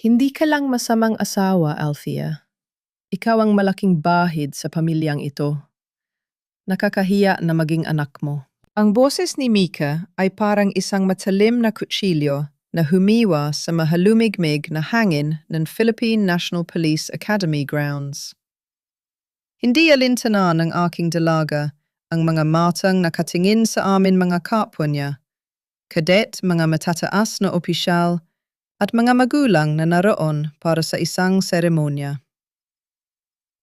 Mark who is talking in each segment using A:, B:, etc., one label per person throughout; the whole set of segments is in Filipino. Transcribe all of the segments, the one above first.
A: Hindi ka lang masamang asawa, Althea. Ikaw ang malaking bahid sa pamilyang ito. Nakakahiya na maging anak mo. Ang boses ni Mika ay parang isang matalim na kutsilyo na humiwa sa mahalumigmig na hangin ng Philippine National Police Academy grounds. Hindi alintana ng aking dalaga ang mga matang nakatingin sa amin mga kapwa niya, kadet, mga matataas na opisyal, at mga magulang na naroon para sa isang seremonya.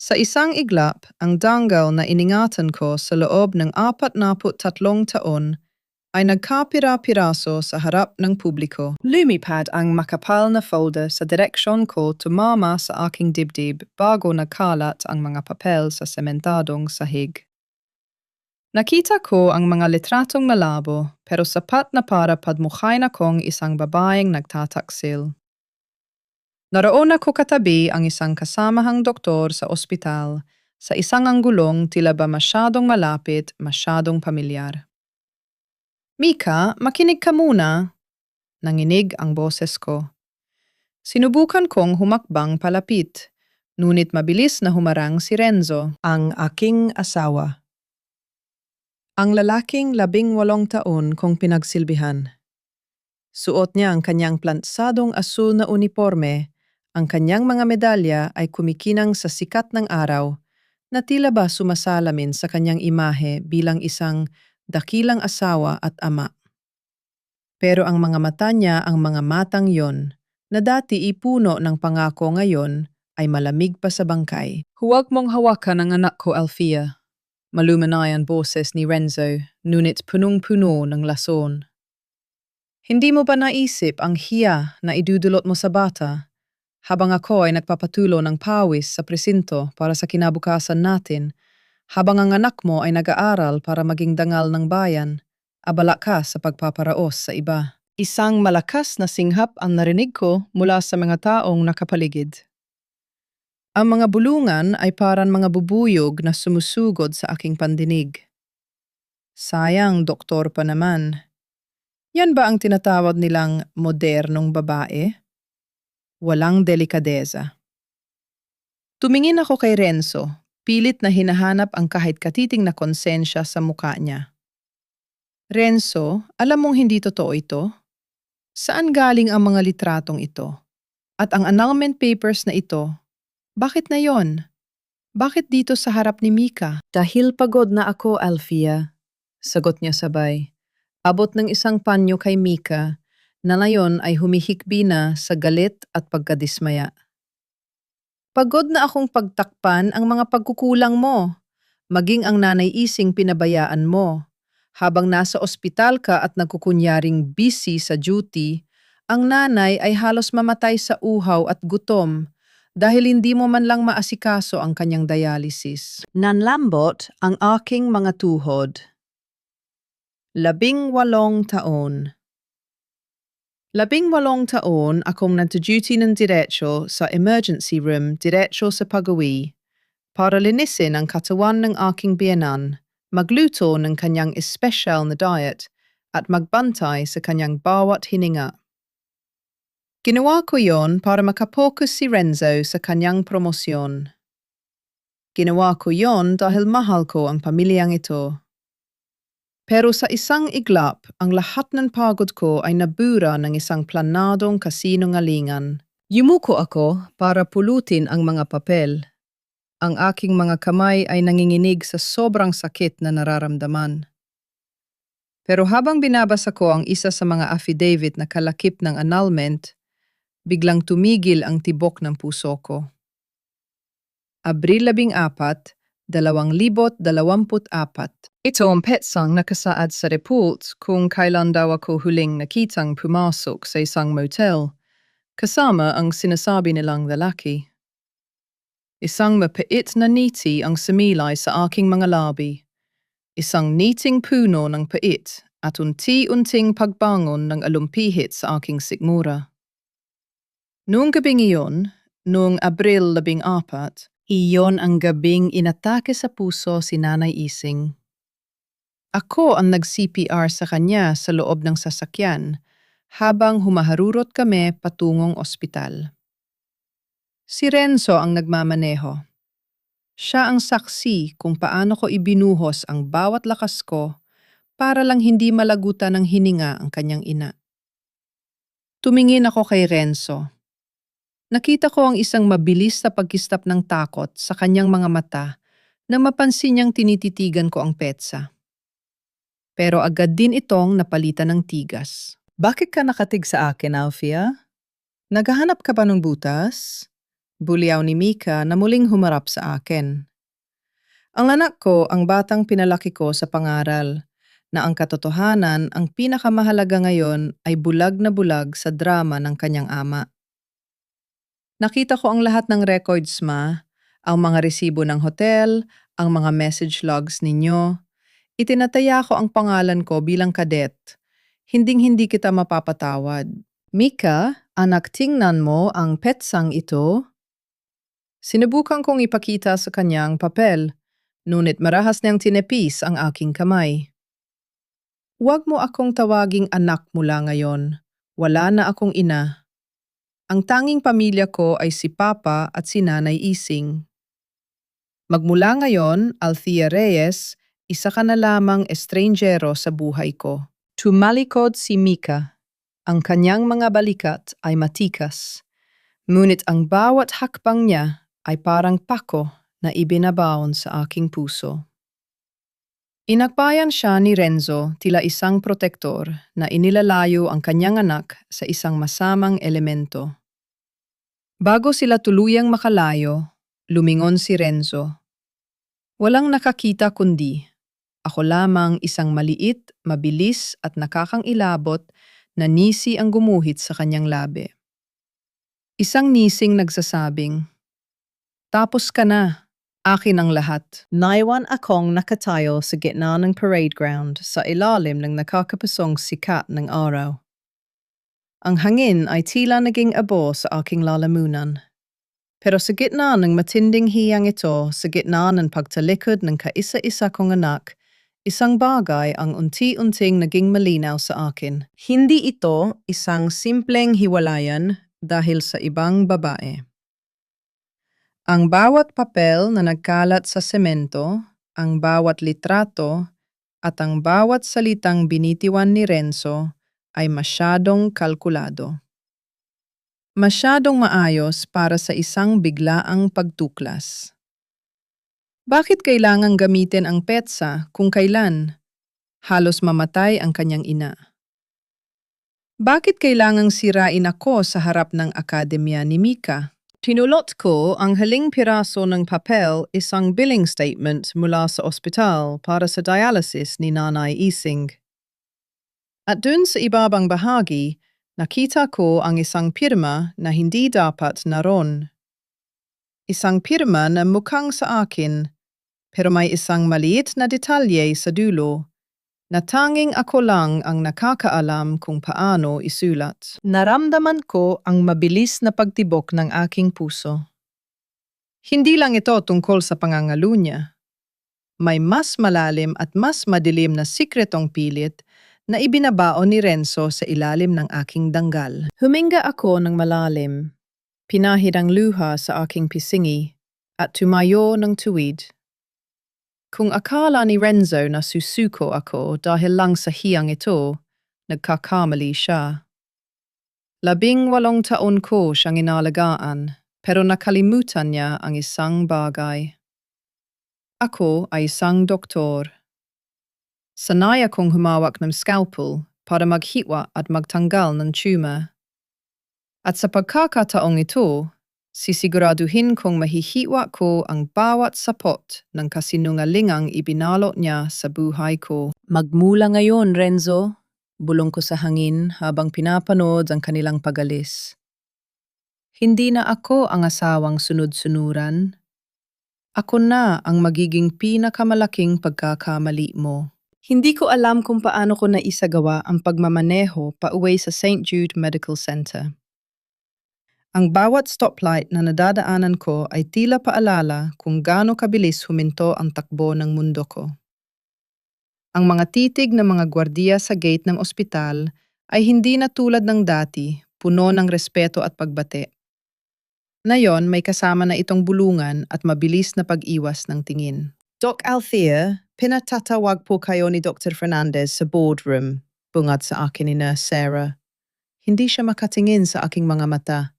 A: Sa isang iglap, ang danggal na iningatan ko sa loob ng 43 taon ay nagkapira-piraso sa harap ng publiko. Lumipad ang makapal na folder sa direksyon ko tumama sa aking dibdib bago nagkalat ang mga papel sa sementadong sahig. Nakita ko ang mga litratong malabo pero sapat na para padmukhain akong isang babaeng nagtataksil. Naroon ako katabi ang isang kasamahang doktor sa ospital sa isang anggulong tila ba masyadong malapit, masyadong pamilyar. Mika, makinig ka muna. Nanginig ang boses ko. Sinubukan kong humakbang palapit, ngunit mabilis na humarang si Renzo, ang aking asawa. Ang lalaking 18 taon kong pinagsilbihan. Suot niya ang kanyang plantsadong asul na uniforme. Ang kanyang mga medalya ay kumikinang sa sikat ng araw na tila ba sumasalamin sa kanyang imahe bilang isang dakilang asawa at ama. Pero ang mga mata niya, ang mga matang yon, na dati ipuno ng pangako ngayon, ay malamig pa sa bangkay. Huwag mong hawakan ang anak ko, Althea. Malumanay ang boses ni Renzo, ngunit punong-puno ng lason. Hindi mo ba naisip ang hiya na idudulot mo sa bata? Habang ako ay nagpapatulo ng pawis sa presinto para sa kinabukasan natin, habang ang anak mo ay nag-aaral para maging dangal ng bayan, abala ka sa pagpaparaos sa iba. Isang malakas na singhap ang narinig ko mula sa mga taong nakapaligid. Ang mga bulungan ay parang mga bubuyog na sumusugod sa aking pandinig. Sayang, doktor pa naman. Yan ba ang tinatawag nilang modernong babae? Walang delikadeza. Tumingin ako kay Renzo, pilit na hinahanap ang kahit katiting na konsensya sa mukha niya. Renzo, alam mong hindi totoo ito? Saan galing ang mga litratong ito? At ang annulment papers na ito, bakit na yon? Bakit dito sa harap ni Mika? Dahil pagod na ako, Althea, sagot niya sabay. Abot ng isang panyo kay Mika, na ngayon ay humihikbi na sa galit at pagkadismaya. Pagod na akong pagtakpan ang mga pagkukulang mo, maging ang nanay-ising pinabayaan mo. Habang nasa ospital ka at nagkukunyaring busy sa duty, ang nanay ay halos mamatay sa uhaw at gutom dahil hindi mo man lang maasikaso ang kanyang dialysis. Nanlambot ang aking mga tuhod. 18 taon. 18 taon akong nagduty ng diretso sa emergency room diretso sa pag-uwi para linisin ang katawan ng aking biyenan, magluto ng kanyang espesyal na diet at magbantay sa kanyang bawat hininga. Ginawa ko yon para makapokus si Renzo sa kanyang promosyon. Ginawa ko yon dahil mahal ko ang pamilyang ito. Pero sa isang iglap, ang lahat ng pagod ko ay nabura ng isang planadong kasinungalingan. Yumuko ako para pulutin ang mga papel. Ang aking mga kamay ay nanginginig sa sobrang sakit na nararamdaman. Pero habang binabasa ko ang isa sa mga affidavit na kalakip ng annulment, biglang tumigil ang tibok ng puso ko. Abril 14, 2024. Ito ang petsang nakasaad sa report kung kailan daw ako huling nakitang pumasok sa isang motel, kasama ang sinasabi nilang lalaki. Isang mapait na ngiti ang sumilay sa aking mga labi. Isang niting puno ng pait at unti-unting pagbangon ng alumpihit sa aking sikmura. Noong gabing iyon, noong Abril 14, iyon ang gabing inatake sa puso si Nanay Ising. Ako ang nag-CPR sa kanya sa loob ng sasakyan habang humaharurot kami patungong ospital. Si Renzo ang nagmamaneho. Siya ang saksi kung paano ko ibinuhos ang bawat lakas ko para lang hindi malagutan ng hininga ang kanyang ina. Tumingin ako kay Renzo. Nakita ko ang isang mabilis na pagkistap ng takot sa kanyang mga mata na mapansin niyang tinititigan ko ang petsa. Pero agad din itong napalitan ng tigas. Bakit ka nakatig sa akin, Alfia? Naghahanap ka ba ng butas? Buliaw ni Mika na muling humarap sa akin. Ang anak ko ang batang pinalaki ko sa pangaral na ang katotohanan ang pinakamahalaga ngayon ay bulag na bulag sa drama ng kanyang ama. Nakita ko ang lahat ng records ang mga resibo ng hotel, ang mga message logs ninyo. Itinataya ko ang pangalan ko bilang kadet. Hinding-hindi kita mapapatawad. Mika, anak, tingnan mo ang petsang ito. Sinubukan kong ipakita sa kanyang papel, ngunit marahas niyang tinepis ang aking kamay. Huwag mo akong tawaging anak mula ngayon. Wala na akong ina. Ang tanging pamilya ko ay si Papa at si Nanay Ising. Magmula ngayon, Althea Reyes, isa ka na lamang estrangjero sa buhay ko. Tumalikod si Mika. Ang kanyang mga balikat ay matikas. Ngunit ang bawat hakbang niya ay parang pako na ibinabaon sa aking puso. Inakbayan siya ni Renzo tila isang protektor na inilalayo ang kanyang anak sa isang masamang elemento. Bago sila tuluyang makalayo, lumingon si Renzo. Walang nakakita kundi ako lamang isang maliit, mabilis at nakakangilabot na nisi ang gumuhit sa kanyang labi. Isang nising nagsasabing, "Tapos ka na, akin ang lahat." Naiwan akong nakatayo sa gitna ng parade ground sa ilalim ng nakakapasong sikat ng araw. Ang hangin ay tila naging abo sa aking lalamunan. Pero sa gitna ng matinding hiyang ito, sa gitna ng pagtalikod ng kaisa-isa kong anak, isang bagay ang unti-unting naging malinaw sa akin. Hindi ito isang simpleng hiwalayan dahil sa ibang babae. Ang bawat papel na nagkalat sa semento, ang bawat litrato, at ang bawat salitang binitiwan ni Renzo ay masyadong kalkulado. Masyadong maayos para sa isang biglaang pagtuklas. Bakit kailangang gamitin ang petsa kung kailan? Halos mamatay ang kanyang ina. Bakit kailangang sirain ako sa harap ng akademya ni Mika? Tinulot ko ang haling piraso ng papel isang billing statement mula sa ospital para sa dialysis ni Nanay Ising. At dun sa ibabang bahagi, nakita ko ang isang pirma na hindi dapat naroon. Isang pirma na mukhang sa akin, pero may isang maliit na detalye sa dulo na tanging ako lang ang nakakaalam kung paano isulat. Naramdaman ko ang mabilis na pagtibok ng aking puso. Hindi lang ito tungkol sa pangangalo niya. May mas malalim at mas madilim na sikretong pilit na ibinabaon ni Renzo sa ilalim ng aking danggal. Huminga ako ng malalim, pinahid ang luha sa aking pisingi, at tumayo ng tuwid. Kung akala ni Renzo na susuko ako dahil lang sa hiyang ito, nagkakamali siya. 18 taon ko siyang inalagaan, pero nakalimutan niya ang isang bagay. Ako ay isang doktor. Sanay akong humawak ng scalpel para maghitwa at magtanggal ng tumor. At sa pagkakataong ito, sisiguraduhin kong mahihitwa ko ang bawat sapot ng kasinungalingang ibinalot niya sa buhay ko. Magmula ngayon, Renzo, bulong ko sa hangin habang pinapanood ang kanilang pagalis. Hindi na ako ang asawang sunod-sunuran. Ako na ang magiging pinakamalaking pagkakamali mo. Hindi ko alam kung paano ko naisagawa ang pagmamaneho pauwi sa St. Jude Medical Center. Ang bawat stoplight na nadadaanan ko ay tila paalala kung gaano kabilis huminto ang takbo ng mundo ko. Ang mga titig ng mga gwardiya sa gate ng ospital ay hindi na tulad ng dati, puno ng respeto at pagbate. Ngayon may kasama na itong bulungan at mabilis na pag-iwas ng tingin. Doc Althea, pinatatawag po kayo ni Dr. Fernandez sa boardroom, bungad sa akin ni Nurse Sarah. Hindi siya makatingin sa aking mga mata.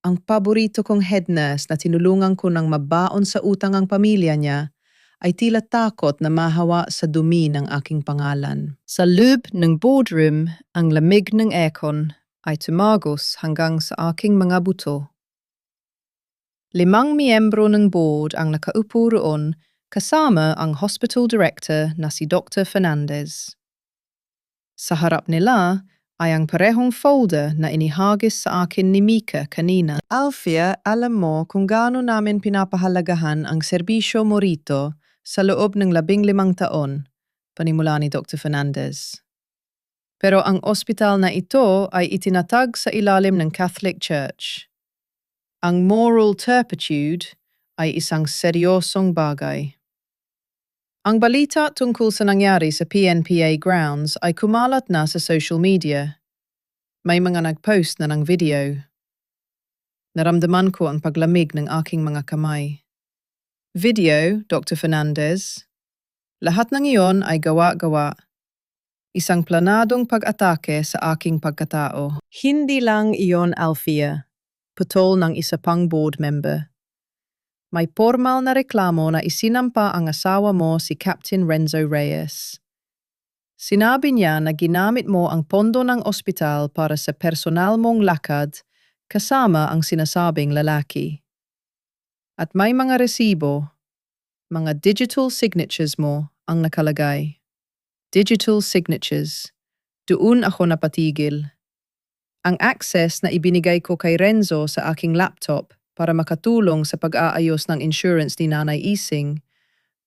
A: Ang paborito kong head nurse na tinulungan ko ng mabaon sa utang ang pamilya niya ay tila takot na mahawa sa dumi ng aking pangalan. Sa loob ng boardroom, ang lamig ng aircon ay tumagos hanggang sa aking mga buto. 5 miyembro ng board ang nakaupo roon kasama ang hospital director na si Dr. Fernandez. Sa harap nila ay ang parehong folder na inihagis sa akin ni Mika kanina. Alfia, alam mo kung gaano namin pinapahalagahan ang serbisyo mo rito sa loob ng 15 taon, panimula ni Dr. Fernandez. Pero ang ospital na ito ay itinatag sa ilalim ng Catholic Church. Ang moral turpitude ay isang seryosong bagay. Ang balita tungkol sa nangyari sa PNPA grounds ay kumalat na sa social media. May mga nag-post na ng video. Naramdaman ko ang paglamig ng aking mga kamay. Video, Dr. Fernandez. Lahat ng iyon ay gawa-gawa. Isang planadong pag-atake sa aking pagkatao. Hindi lang iyon, Alfia. Putol ng isa pang board member. May formal na reklamo na isinampa ang asawa mo si Captain Renzo Reyes. Sinabi niya na ginamit mo ang pondo ng ospital para sa personal mong lakad kasama ang sinasabing lalaki. At may mga resibo, mga digital signatures mo ang nakalagay. Digital signatures. Doon ako napatigil. Ang access na ibinigay ko kay Renzo sa aking laptop para makatulong sa pag-aayos ng insurance ni Nanay Ising,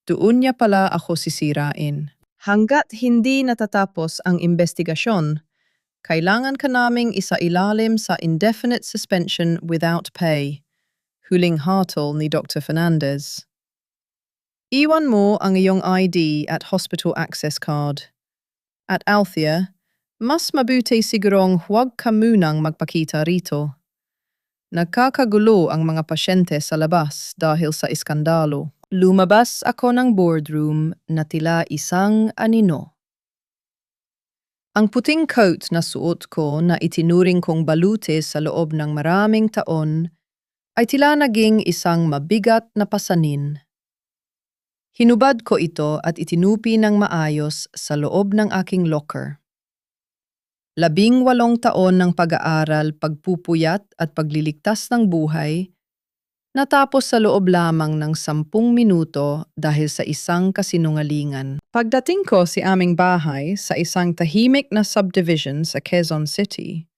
A: doon niya pala ako sisirain. Hanggat hindi natatapos ang investigasyon, kailangan ka naming isailalim sa indefinite suspension without pay, huling hatol ni Dr. Fernandez. Iwan mo ang iyong ID at hospital access card. At Althea, mas mabuti sigurong huwag ka munang magpakita rito. Nagkakagulo ang mga pasyente sa labas dahil sa iskandalo. Lumabas ako ng boardroom na tila isang anino. Ang puting coat na suot ko na itinuring kong balutis sa loob ng maraming taon ay tila naging isang mabigat na pasanin. Hinubad ko ito at itinupi ng maayos sa loob ng aking locker. 18 taon ng pag-aaral, pagpupuyat at pagliligtas ng buhay, natapos sa loob lamang ng 10 minuto dahil sa isang kasinungalingan. Pagdating ko sa aming bahay sa isang tahimik na subdivision sa Quezon City,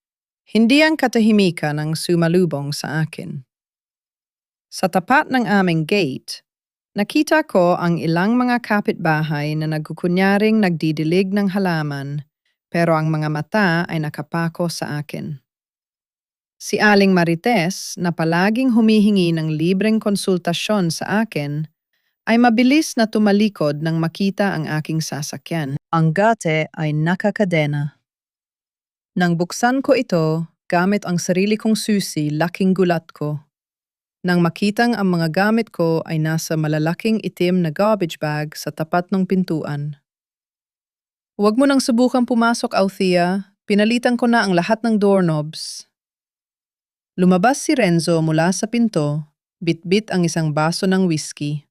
A: hindi ang katahimikan ang sumalubong sa akin. Sa tapat ng aming gate, nakita ko ang ilang mga kapitbahay na nagkukunyaring nagdidilig ng halaman, pero ang mga mata ay nakapako sa akin. Si Aling Marites, na palaging humihingi ng libreng konsultasyon sa akin, ay mabilis na tumalikod nang makita ang aking sasakyan. Ang gate ay nakakadena. Nang buksan ko ito, gamit ang sarili kong susi, laking gulat ko. Nang makitang ang mga gamit ko ay nasa malalaking itim na garbage bag sa tapat ng pintuan. Huwag mo nang subukang pumasok, Althea. Pinalitan ko na ang lahat ng doorknobs. Lumabas si Renzo mula sa pinto, bitbit ang isang baso ng whiskey.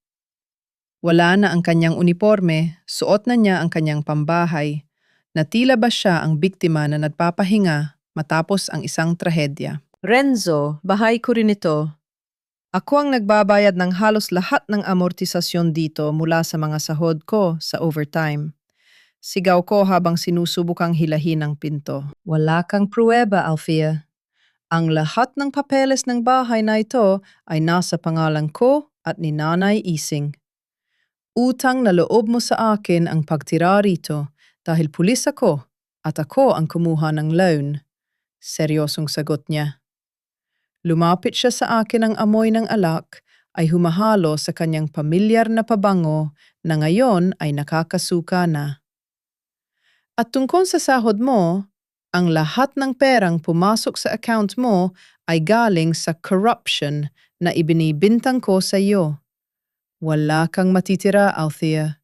A: Wala na ang kanyang uniforme, suot na niya ang kanyang pambahay, na tila ba siya ang biktima na nagpapahinga matapos ang isang trahedya. Renzo, bahay ko rin ito. Ako ang nagbabayad ng halos lahat ng amortisasyon dito mula sa mga sahod ko sa overtime. Sigaw ko habang sinusubukang hilahin ang pinto. Wala kang pruweba, Alfia. Ang lahat ng papeles ng bahay na ito ay nasa pangalan ko at ni Nanay Ising. Utang na loob mo sa akin ang pagtira rito dahil pulis ako at ako ang kumuha ng loan. Seryosong sagot niya. Lumapit siya sa akin ang amoy ng alak ay humahalo sa kanyang pamilyar na pabango na ngayon ay nakakasuka na. At tungkol sa sahod mo, Ang lahat ng perang pumasok sa account mo ay galing sa corruption na ibinibintang ko sa iyo. Wala kang matitira, Althea.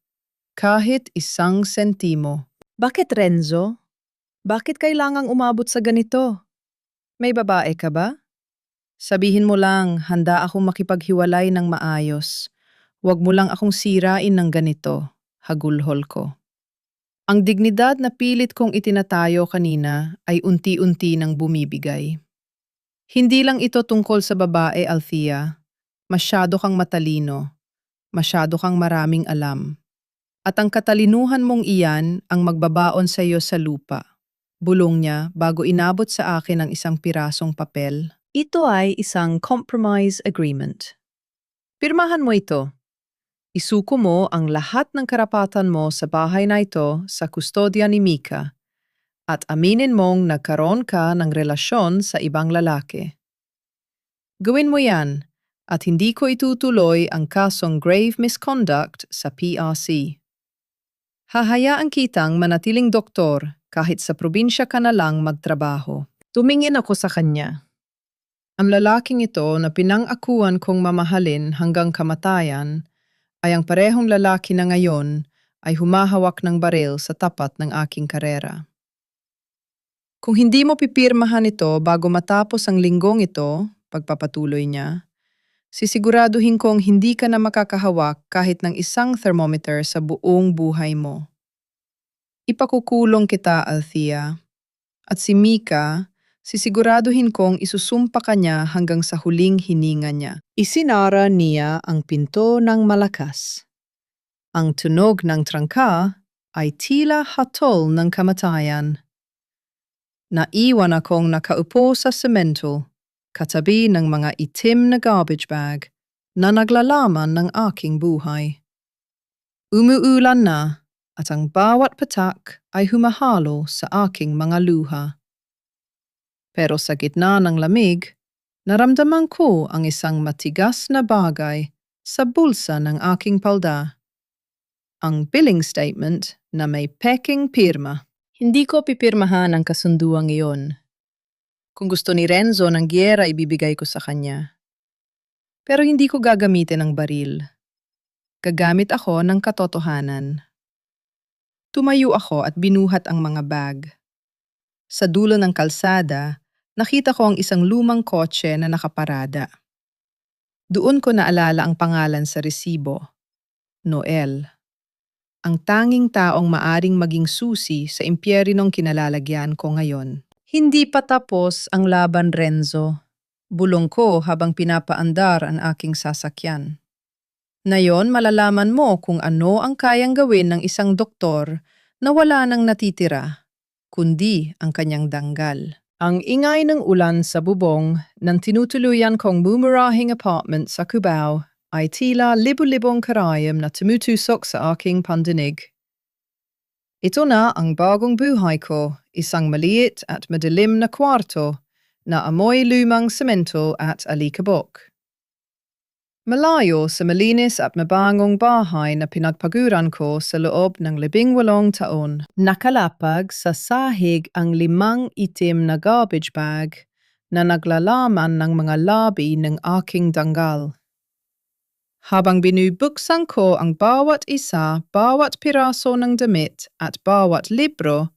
A: Kahit isang sentimo. Bakit, Renzo? Bakit kailangang umabot sa ganito? May babae ka ba? Sabihin mo lang, handa akong makipaghiwalay ng maayos. Huwag mo lang akong sirain ng ganito, hagulhol ko. Ang dignidad na pilit kong itinatayo kanina ay unti-unti nang bumibigay. Hindi lang ito tungkol sa babae, Althea. Masyado kang matalino. Masyado kang maraming alam. At ang katalinuhan mong iyan ang magbabaon sa iyo sa lupa. Bulong niya bago inabot sa akin ang isang pirasong papel. Ito ay isang compromise agreement. Pirmahan mo ito. Isuko mo ang lahat ng karapatan mo sa bahay na ito sa kustodya ni Mika at aminin mong nagkaroon ka ng relasyon sa ibang lalaki. Gawin mo yan at hindi ko itutuloy ang kasong grave misconduct sa PRC. Hahayaan kitang manatiling doktor kahit sa probinsya ka na lang magtrabaho. Tumingin ako sa kanya. Ang lalaking ito na pinang-akuan kong mamahalin hanggang kamatayan ay ang parehong lalaki na ngayon ay humahawak ng baril sa tapat ng aking karera. Kung hindi mo pipirmahan ito bago matapos ang linggong ito, pagpapatuloy niya, sisiguraduhin kong hindi ka na makakahawak kahit ng isang thermometer sa buong buhay mo. Ipakukulong kita, Althea. At si Mika, sisiguraduhin kong isusumpa ka niya hanggang sa huling hininga niya. Isinara niya ang pinto ng malakas. Ang tunog ng trangka ay tila hatol ng kamatayan. Naiwan akong nakaupo sa semento, katabi ng mga itim na garbage bag na naglalaman ng aking buhay. Umuulan na at ang bawat patak ay humahalo sa aking mga luha. Pero sa gitna ng lamig, naramdaman ko ang isang matigas na bagay sa bulsa ng aking palda. Ang billing statement na may peking pirma. Hindi ko pipirmahan ang kasunduang iyon. Kung gusto ni Renzo ng giyera, ibibigay ko sa kanya. Pero hindi ko gagamitin ang baril. Gagamit ako ng katotohanan. Tumayo ako at binuhat ang mga bag. Sa dulo ng kalsada, nakita ko ang isang lumang kotse na nakaparada. Doon ko naalala ang pangalan sa resibo. Noel. Ang tanging taong maaring maging susi sa impyernong kinalalagyan ko ngayon. Hindi pa tapos ang laban, Renzo. Bulong ko habang pinapaandar ang aking sasakyan. Ngayon malalaman mo kung ano ang kayang gawin ng isang doktor na wala nang natitira, kundi ang kanyang danggal. Ang ingay ng ulan sa bubong ng tinutuluyan kong bumarahing apartment sa Cubao ay tila libu-libong karayom na tumutusok sa aking pandinig. Ito na ang bagong buhay ko, isang maliit at madilim na kwarto na amoy lumang semento at alikabok. Malayo sa malinis at mabangong bahay na pinagpaguran ko sa loob ng 18 taon. Nakalapag sa sahig ang 5 itim na garbage bag na naglalaman ng mga labi ng aking danggal. Habang binubuksan ko ang bawat isa, bawat piraso ng damit at bawat libro,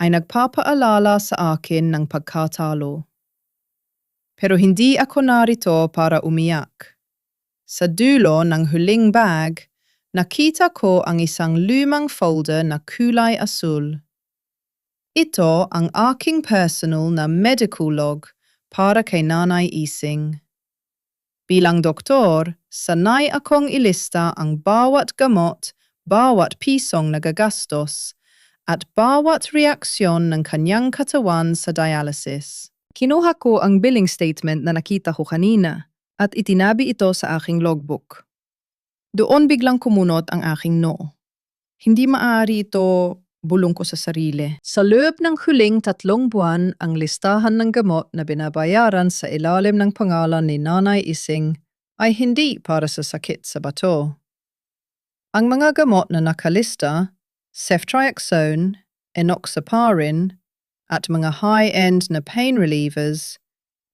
A: ay nagpapaalala sa akin ng pagkatalo. Pero hindi ako narito para umiyak. Sa dulo ng huling bag, nakita ko ang isang lumang folder na kulay asul. Ito ang aking personal na medical log para kay Nanay Ising. Bilang doktor, sanay akong ilista ang bawat gamot, bawat pisong nagagastos, at bawat reaksyon ng kanyang katawan sa dialysis. Kinuha ko ang billing statement na nakita ko kanina at itinabi ito sa aking logbook. Doon biglang kumunot ang aking noo. Hindi maaari ito, bulong ko sa sarili. Sa loob ng huling 3 buwan, ang listahan ng gamot na binabayaran sa ilalim ng pangalan ni Nanay Ising ay hindi para sa sakit sa bato. Ang mga gamot na nakalista, ceftriaxone, enoxaparin, at mga high-end na pain relievers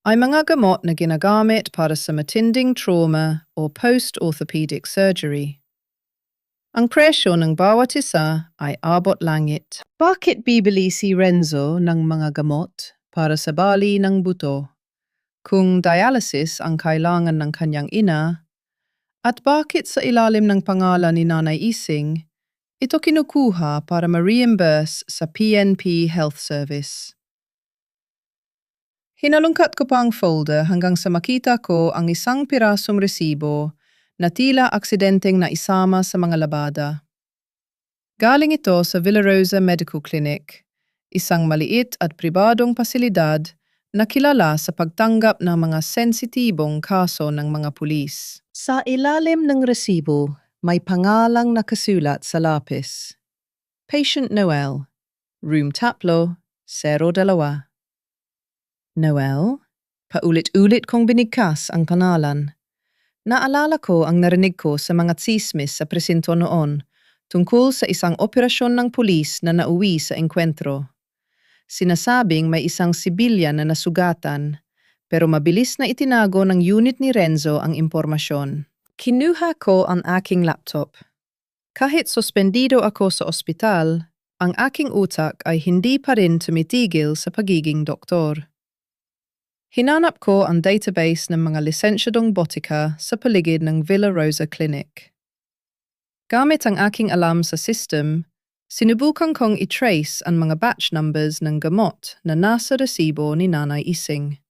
A: ay mga gamot na ginagamit para sa matinding trauma o post-orthopedic surgery. Ang presyo ng bawat isa ay abot langit. Bakit bibili si Renzo ng mga gamot para sa bali ng buto kung dialysis ang kailangan ng kanyang ina? At bakit sa ilalim ng pangalan ni Nanay Ising, ito kinukuha para ma-reimburse sa PNP Health Service? Hinalungkat ko pa ang folder hanggang sa makita ko ang isang pirasong resibo na tila aksidenteng na isama sa mga labada. Galing ito sa Villarosa Medical Clinic, isang maliit at pribadong pasilidad na kilala sa pagtanggap ng mga sensitibong kaso ng mga pulis. Sa ilalim ng resibo, may pangalang nakasulat sa lapis. Patient Noel, Room Taplo, 02. Noel? Paulit-ulit kong binigkas ang pangalan. Naalala ko ang narinig ko sa mga tsismis sa presinto noon tungkol sa isang operasyon ng pulis na nauwi sa engkwentro. Sinasabing may isang sibilyan na nasugatan, pero mabilis na itinago ng unit ni Renzo ang impormasyon. Kinuha ko ang aking laptop. Kahit suspendido ako sa ospital, ang aking utak ay hindi pa rin tumitigil sa pagiging doktor. Hinanap ko ang database ng mga lisensyadong botika sa paligid ng Villarosa Clinic. Gamit ang aking alam sa system, sinubukan kong i-trace ang mga batch numbers ng gamot na nasa resibo ni Nanay Ising.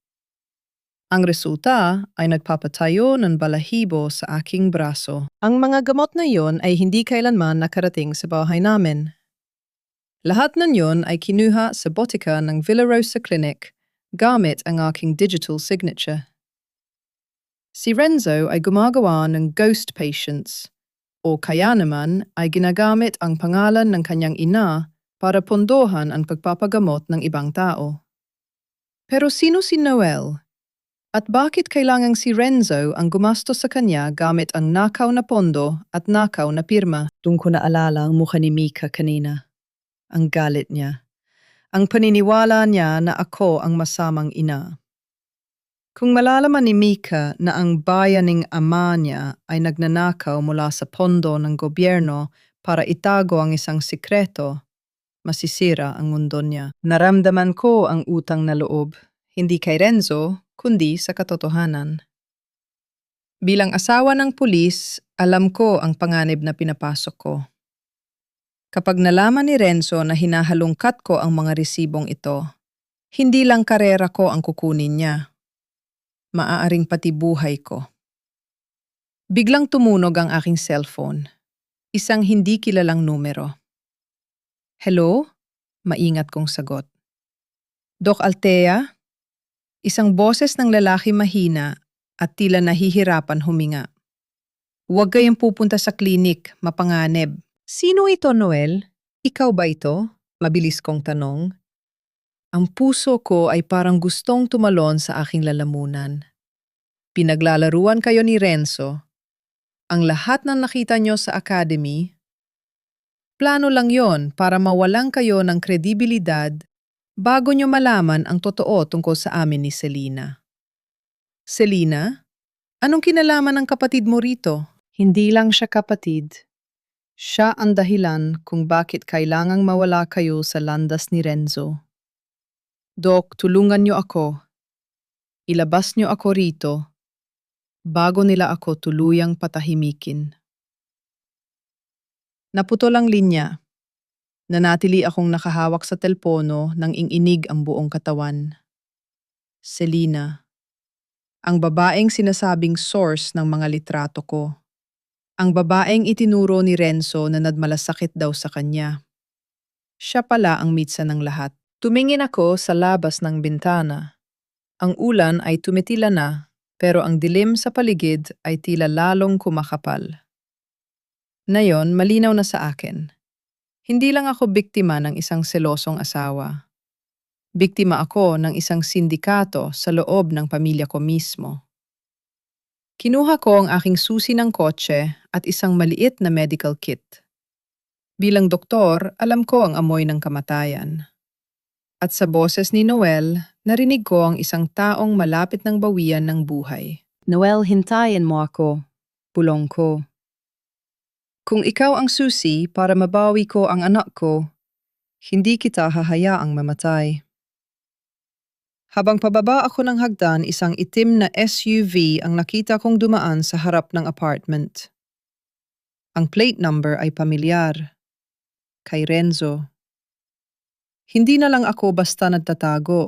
A: Ang resulta ay nagpapatayo ng balahibo sa aking braso. Ang mga gamot na yon ay hindi kailanman nakarating sa bahay namin. Lahat ng yon ay kinuha sa botika ng Villarosa Clinic gamit ang aking digital signature. Si Renzo ay gumagawa ng ghost patients, o kaya naman ay ginagamit ang pangalan ng kanyang ina para pondohan ang pagpapagamot ng ibang tao. Pero sino si Noel? At bakit kailangang si Renzo ang gumastos sa kanya gamit ang nakaw na pondo at nakaw na pirma? Doon ko naalala ang mukha ni Mika kanina. Ang galit niya. Ang paniniwala niya na ako ang masamang ina. Kung malalaman ni Mika na ang bayaning ama niya ay nagnanakaw mula sa pondo ng gobyerno para itago ang isang sikreto, masisira ang mundo niya. Naramdaman ko ang utang na loob, hindi kay Renzo, kundi sa katotohanan. Bilang asawa ng pulis, alam ko ang panganib na pinapasok ko. Kapag nalaman ni Renzo na hinahalungkat ko ang mga resibong ito, hindi lang karera ko ang kukunin niya. Maaaring pati buhay ko. Biglang tumunog ang aking cellphone. Isang hindi kilalang numero. Hello? Maingat kong sagot. Doc Altea? Isang boses ng lalaki mahina at tila nahihirapan huminga. Huwag kayong pupunta sa klinik, mapanganib. Sino ito, Noel? Ikaw ba ito? Mabilis kong tanong. Ang puso ko ay parang gustong tumalon sa aking lalamunan. Pinaglalaruan kayo ni Renzo. Ang lahat ng nakita nyo sa academy, plano lang yon para mawalan kayo ng kredibilidad bago nyo malaman ang totoo tungkol sa amin ni Selena. Selena? Anong kinalaman ng kapatid mo rito? Hindi lang siya kapatid. Siya ang dahilan kung bakit kailangang mawala kayo sa landas ni Renzo. Dok, tulungan niyo ako. Ilabas niyo ako rito bago nila ako tuluyang patahimikin. Naputol ang linya. Nanatili akong nakahawak sa telpono nang inginig ang buong katawan. Selena. Ang babaeng sinasabing source ng mga litrato ko. Ang babaeng itinuro ni Renzo na nadmalasakit daw sa kanya. Siya pala ang mitsa ng lahat. Tumingin ako sa labas ng bintana. Ang ulan ay tumitila na, pero ang dilim sa paligid ay tila lalong kumakapal. Ngayon, malinaw na sa akin. Hindi lang ako biktima ng isang selosong asawa. Biktima ako ng isang sindikato sa loob ng pamilya ko mismo. Kinuha ko ang aking susi ng kotse at isang maliit na medical kit. Bilang doktor, alam ko ang amoy ng kamatayan. At sa boses ni Noel, narinig ko ang isang taong malapit ng bawian ng buhay.
B: Noel, hintayin mo ako. Bulong ko.
A: Kung ikaw ang susi para mabawi ko ang anak ko, hindi kita hahayaang mamatay. Habang pababa ako ng hagdan, isang itim na SUV ang nakita kong dumaan sa harap ng apartment. Ang plate number ay pamilyar. Kay Renzo. Hindi na lang ako basta nagtatago.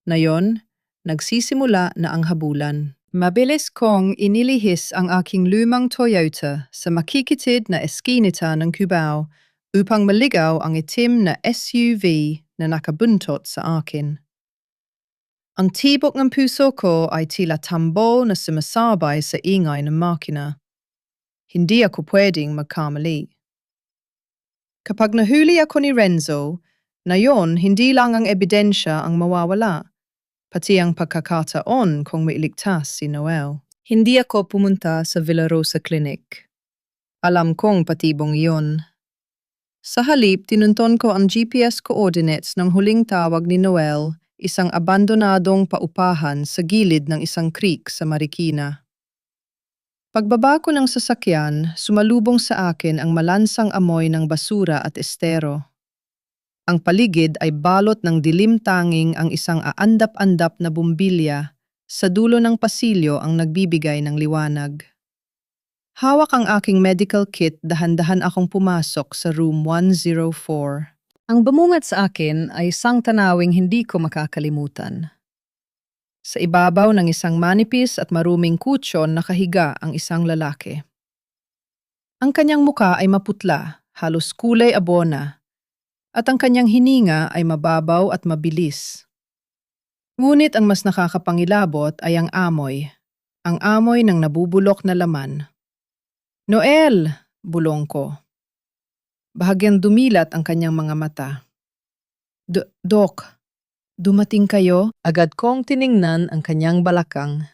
A: Nayon, nagsisimula na ang habulan. Mabilis kong inilihis ang aking lumang Toyota sa makikitid na eskinita ng Cubao upang maligaw ang itim na SUV na nakabuntot sa akin. Ang tibok ng puso ko ay tila tambol na sumasabay sa ingay ng makina. Hindi ako pwedeng magkamali. Kapag nahuli ako ni Renzo, na yon hindi lang ang ebidensya ang mawawala, pati ang pagkakataon kung mailigtas si Noel. Hindi ako pumunta sa Villa Rosa Clinic. Alam kong patibong iyon. Sa halip, tinunton ko ang GPS coordinates ng huling tawag ni Noel, isang abandonadong paupahan sa gilid ng isang creek sa Marikina. Pagbaba ko ng sasakyan, sumalubong sa akin ang malansang amoy ng basura at estero. Ang paligid ay balot ng dilim, tanging ang isang aandap-andap na bumbilya sa dulo ng pasilyo ang nagbibigay ng liwanag. Hawak ang aking medical kit, dahan-dahan akong pumasok sa room 104.
B: Ang bumungad sa akin ay isang tanawing hindi ko makakalimutan.
A: Sa ibabaw ng isang manipis at maruming kutsyon nakahiga ang isang lalaki. Ang kanyang muka ay maputla, halos kulay abona, at ang kanyang hininga ay mababaw at mabilis. Ngunit ang mas nakakapangilabot ay ang amoy ng nabubulok na laman. "Noel!" bulong ko. Bahagyang dumilat ang kanyang mga mata. Dok, dumating kayo?"
B: Agad kong tiningnan ang kanyang balakang.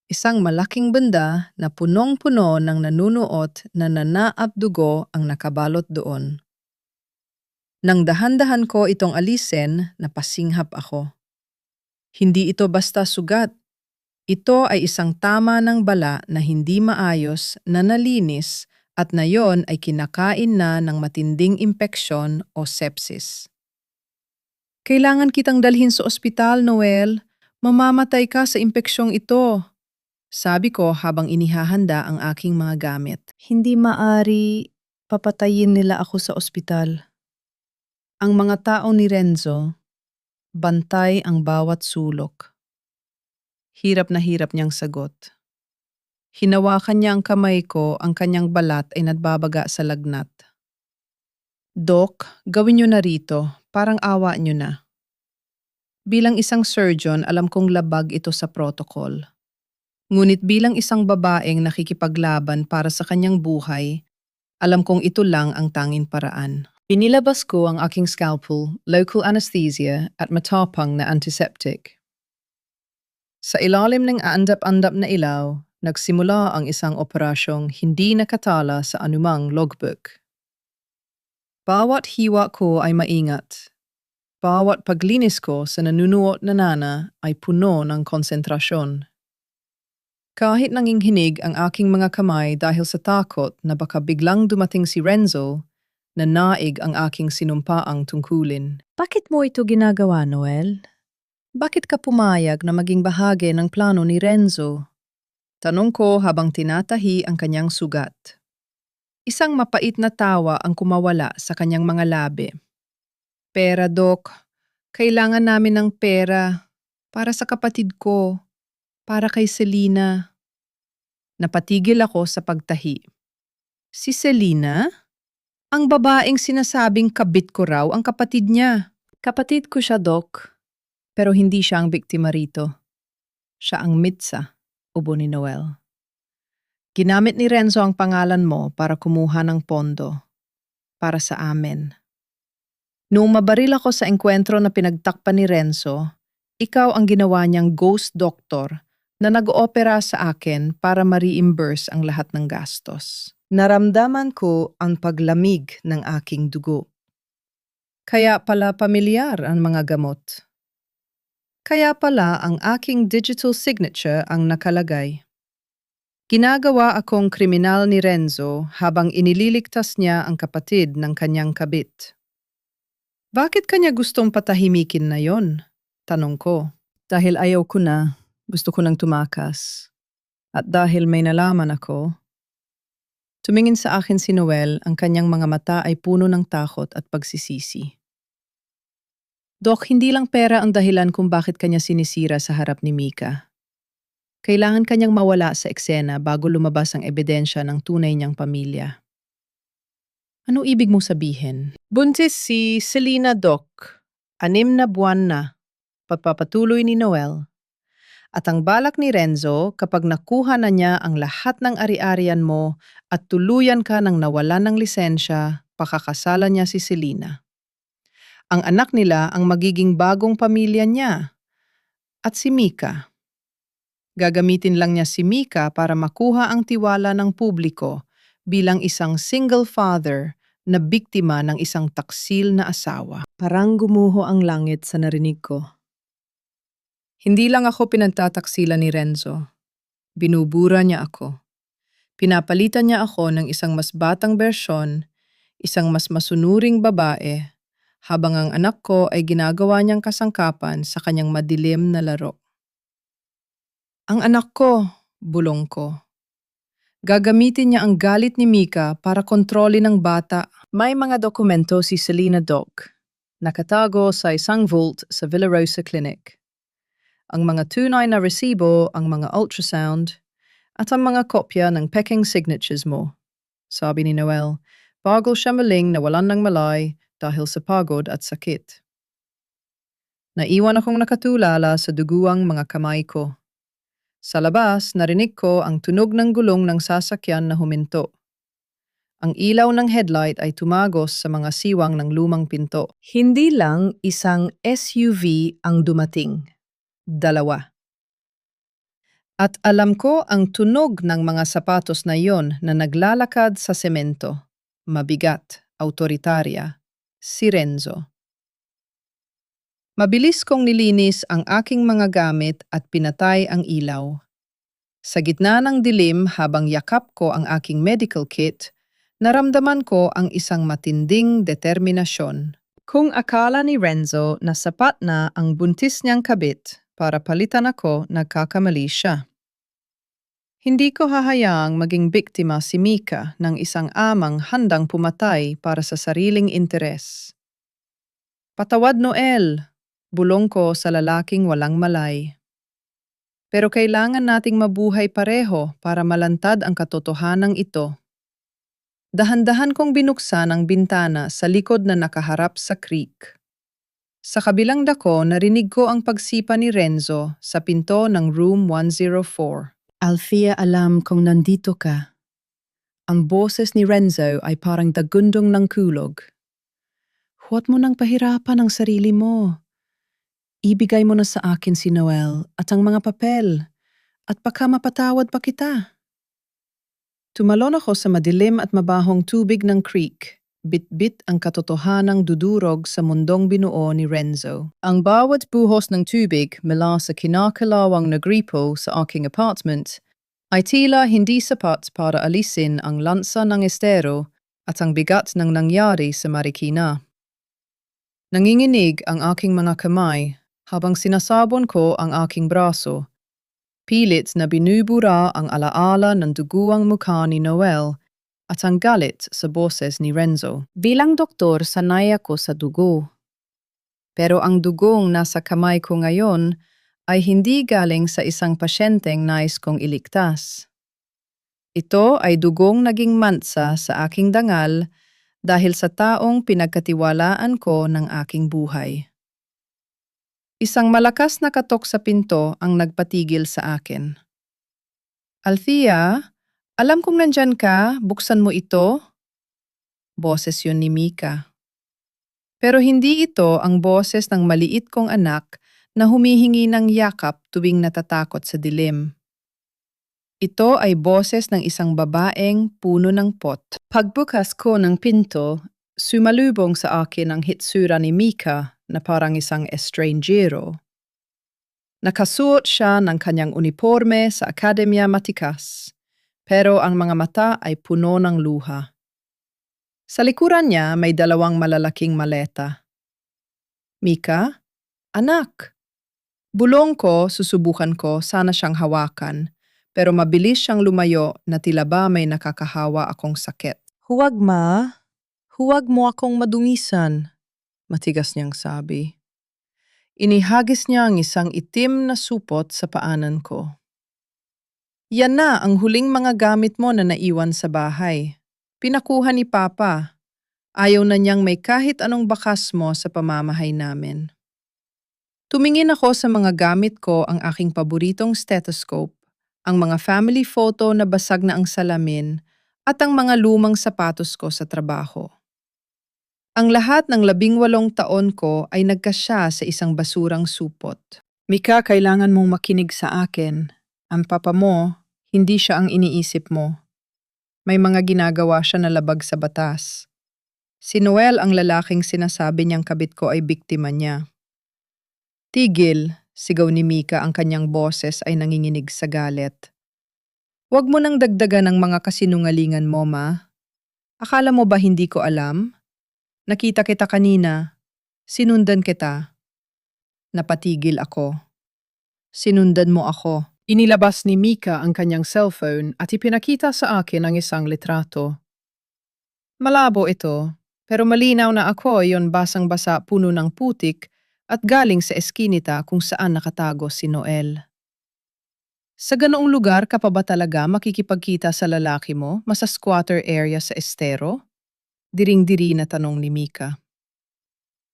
A: Isang malaking banda na punong-puno ng nanunuot na nanaap dugo ang nakabalot doon. Nang dahan-dahan ko itong alisin, napasinghap ako. Hindi ito basta sugat. Ito ay isang tama ng bala na hindi maayos, na nalinis, at na yon ay kinakain na ng matinding impeksyon o sepsis. "Kailangan kitang dalhin sa ospital, Noel. Mamamatay ka sa impeksyong ito," sabi ko habang inihahanda ang aking mga gamit.
B: Hindi maari, papatayin nila ako sa ospital.
A: Ang mga tao ni Renzo, bantay ang bawat sulok. Hirap na hirap niyang sagot. Hinawakan niya ang kamay ko, ang kanyang balat ay nagbabaga sa lagnat. "Dok, gawin niyo na rito, parang awa niyo na." Bilang isang surgeon, alam kong labag ito sa protocol. Ngunit bilang isang babaeng nakikipaglaban para sa kanyang buhay, alam kong ito lang ang tanging paraan. Pinilabas ko ang aking scalpel, local anesthesia at matapang na antiseptic. Sa ilalim ng aandap-andap na ilaw, nagsimula ang isang operasyong hindi nakatala sa anumang logbook. Bawat hiwa ko ay maingat. Bawat paglinis ko sa nanunuot na nana ay puno ng konsentrasyon. Kahit nanginginig ang aking mga kamay dahil sa takot na baka biglang dumating si Renzo, nanaig ang aking sinumpaang tungkulin.
B: Bakit mo ito ginagawa, Noel?
A: "Bakit ka pumayag na maging bahagi ng plano ni Renzo?" Tanong ko habang tinatahi ang kanyang sugat. Isang mapait na tawa ang kumawala sa kanyang mga labi. "Pera, Dok. Kailangan namin ng pera. Para sa kapatid ko. Para kay Selena." Napatigil ako sa pagtahi. "Si Selena? Ang babaeng sinasabing kabit ko raw ang kapatid niya."
B: Kapatid ko siya, Doc.
A: Pero hindi siya ang biktima rito. Siya ang mitsa, ubo ni Noel. "Ginamit ni Renzo ang pangalan mo para kumuha ng pondo. Para sa amin. Noong mabaril ako sa engkwentro na pinagtakpan ni Renzo, ikaw ang ginawa niyang ghost doctor na nag-oopera sa akin para ma-reimburse ang lahat ng gastos." Naramdaman ko ang paglamig ng aking dugo. Kaya pala pamilyar ang mga gamot. Kaya pala ang aking digital signature ang nakalagay. Ginagawa akong kriminal ni Renzo habang inililigtas niya ang kapatid ng kanyang kabit. Bakit kanya gustong patahimikin na yon? Tanong ko.
B: Dahil ayaw ko na, gusto ko nang tumakas. At dahil may nalaman ako,
A: Tumingin sa akin si Noel, ang kanyang mga mata ay puno ng takot at pagsisisi. Dok, hindi lang pera ang dahilan kung bakit kanya sinisira sa harap ni Mika. Kailangan kanyang mawala sa eksena bago lumabas ang ebidensya ng tunay niyang pamilya. Ano ibig mo sabihin? Buntis si Selena, Doc. 6 na buwan na. Pagpapatuloy ni Noel. At ang balak ni Renzo, kapag nakuha na niya ang lahat ng ari-arian mo at tuluyan ka ng nawalan ng lisensya, pakakasalan niya si Selena. Ang anak nila ang magiging bagong pamilya niya. At si Mika. Gagamitin lang niya si Mika para makuha ang tiwala ng publiko bilang isang single father na biktima ng isang taksil na asawa.
B: parang gumuho ang langit sa narinig ko. Hindi lang ako pinagtataksilan ni Renzo. Binubura niya ako. Pinapalitan niya ako ng isang mas batang bersyon, isang mas masunuring babae, habang ang anak ko ay ginagawa niyang kasangkapan sa kanyang madilim na laro.
A: Ang anak ko, bulong ko. Gagamitin niya ang galit ni Mika para kontrolin ng bata. May mga dokumento si Selena, Doc. Nakatago sa isang vault sa Villarosa Clinic. Ang mga tunay na resibo, ang mga ultrasound, at ang mga kopya ng peking signatures mo. Sabi ni Noel, bago siya maling nawalan ng malay dahil sa pagod at sakit. Naiwan akong nakatulala sa duguang mga kamay ko. Sa labas, narinig ko ang tunog ng gulong ng sasakyan na huminto. Ang ilaw ng headlight ay tumagos sa mga siwang ng lumang pinto.
B: Hindi lang isang SUV ang dumating. 2.
A: At alam ko ang tunog ng mga sapatos na yon na naglalakad sa semento. Mabigat, autoritarya. Si Renzo. Mabilis kong nilinis ang aking mga gamit at pinatay ang ilaw. Sa gitna ng dilim habang yakap ko ang aking medical kit, naramdaman ko ang isang matinding determinasyon. Kung akala ni Renzo na sapat na ang buntis niyang kabit para palitan ako, nagkakamali siya. Hindi ko hahayaang maging biktima si Mika ng isang amang handang pumatay para sa sariling interes. Patawad, Noel, bulong ko sa lalaking walang malay. Pero kailangan nating mabuhay pareho para malantad ang katotohanan ito. Dahan-dahan kong binuksan ang bintana sa likod na nakaharap sa creek. Sa kabilang dako, narinig ko ang pagsipa ni Renzo sa pinto ng room 104.
B: Alfia, alam kong nandito ka. Ang boses ni Renzo ay parang dagundong ng kulog.
A: Huwag mo nang pahirapan ang sarili mo. Ibigay mo na sa akin si Noel at ang mga papel at baka mapatawad pa kita. Tumalon ako sa madilim at mabahong tubig ng creek. Bit-bit ang katotohanang dudurog sa mundong binuo ni Renzo. Ang bawat buhos ng tubig mula sa kinakalawang na gripo sa aking apartment ay tila hindi sapat para alisin ang lansa ng estero at ang bigat ng nangyari sa Marikina. Nanginginig ang aking mga kamay habang sinasabon ko ang aking braso. Pilit na binubura ang alaala ng duguang mukha ni Noel at ang galit sa boses ni Renzo.
B: Bilang doktor, sanay ako sa dugo. Pero ang dugong nasa kamay ko ngayon ay hindi galing sa isang pasyenteng nais kong iligtas. Ito ay dugong naging mansa sa aking dangal dahil sa taong pinagkatiwalaan ko ng aking buhay. Isang malakas na katok sa pinto ang nagpatigil sa akin. Althea, alam kong nandyan ka, buksan mo ito. Boses yun ni Mika. Pero hindi ito ang boses ng maliit kong anak na humihingi ng yakap tuwing natatakot sa dilim. Ito ay boses ng isang babaeng puno ng pot. Pagbukas ko ng pinto, Sumalubong sa akin ang hitsura ni Mika na parang isang estrangero. Nakasuot siya ng kanyang uniforme sa Akademya Matikas, pero ang mga mata ay puno ng luha. Sa likuran niya may dalawang malalaking maleta. Mika, anak. Bulong ko, susubukan ko, sana siyang hawakan, pero mabilis siyang lumayo na tila ba may nakakahawa akong sakit.
A: Huwag ma, huwag mo akong madungisan, matigas niyang sabi. Inihagis niya ang isang itim na supot sa paanan ko. Yan na ang huling mga gamit mo na naiwan sa bahay. Pinakuha ni Papa. Ayaw na niyang may kahit anong bakas mo sa pamamahay namin. Tumingin ako sa mga gamit ko, ang aking paboritong stethoscope, ang mga family photo na basag na ang salamin, at ang mga lumang sapatos ko sa trabaho. Ang lahat ng 18 taon ko ay nagkasya sa isang basurang supot. Mika, kailangan mong makinig sa akin. Ang papa mo, hindi siya ang iniisip mo. May mga ginagawa siya na labag sa batas. Si Noel ang lalaking sinasabi niyang kabit ko ay biktima niya. Tigil, sigaw ni Mika, ang kanyang boses ay nanginginig sa galit. Huwag mo nang dagdagan ang mga kasinungalingan mo, ma. Akala mo ba hindi ko alam? Nakita kita kanina. Sinundan kita. Napatigil ako. Sinundan mo ako. Inilabas ni Mika ang kanyang cellphone at ipinakita sa akin ang isang litrato. Malabo ito, pero malinaw na ako yon, basang-basa, puno ng putik at galing sa eskinita kung saan nakatago si Noel. Sa ganoong lugar ka pa ba talaga makikipagkita sa lalaki mo, masa squatter area sa estero? Diring-diri na tanong ni Mika.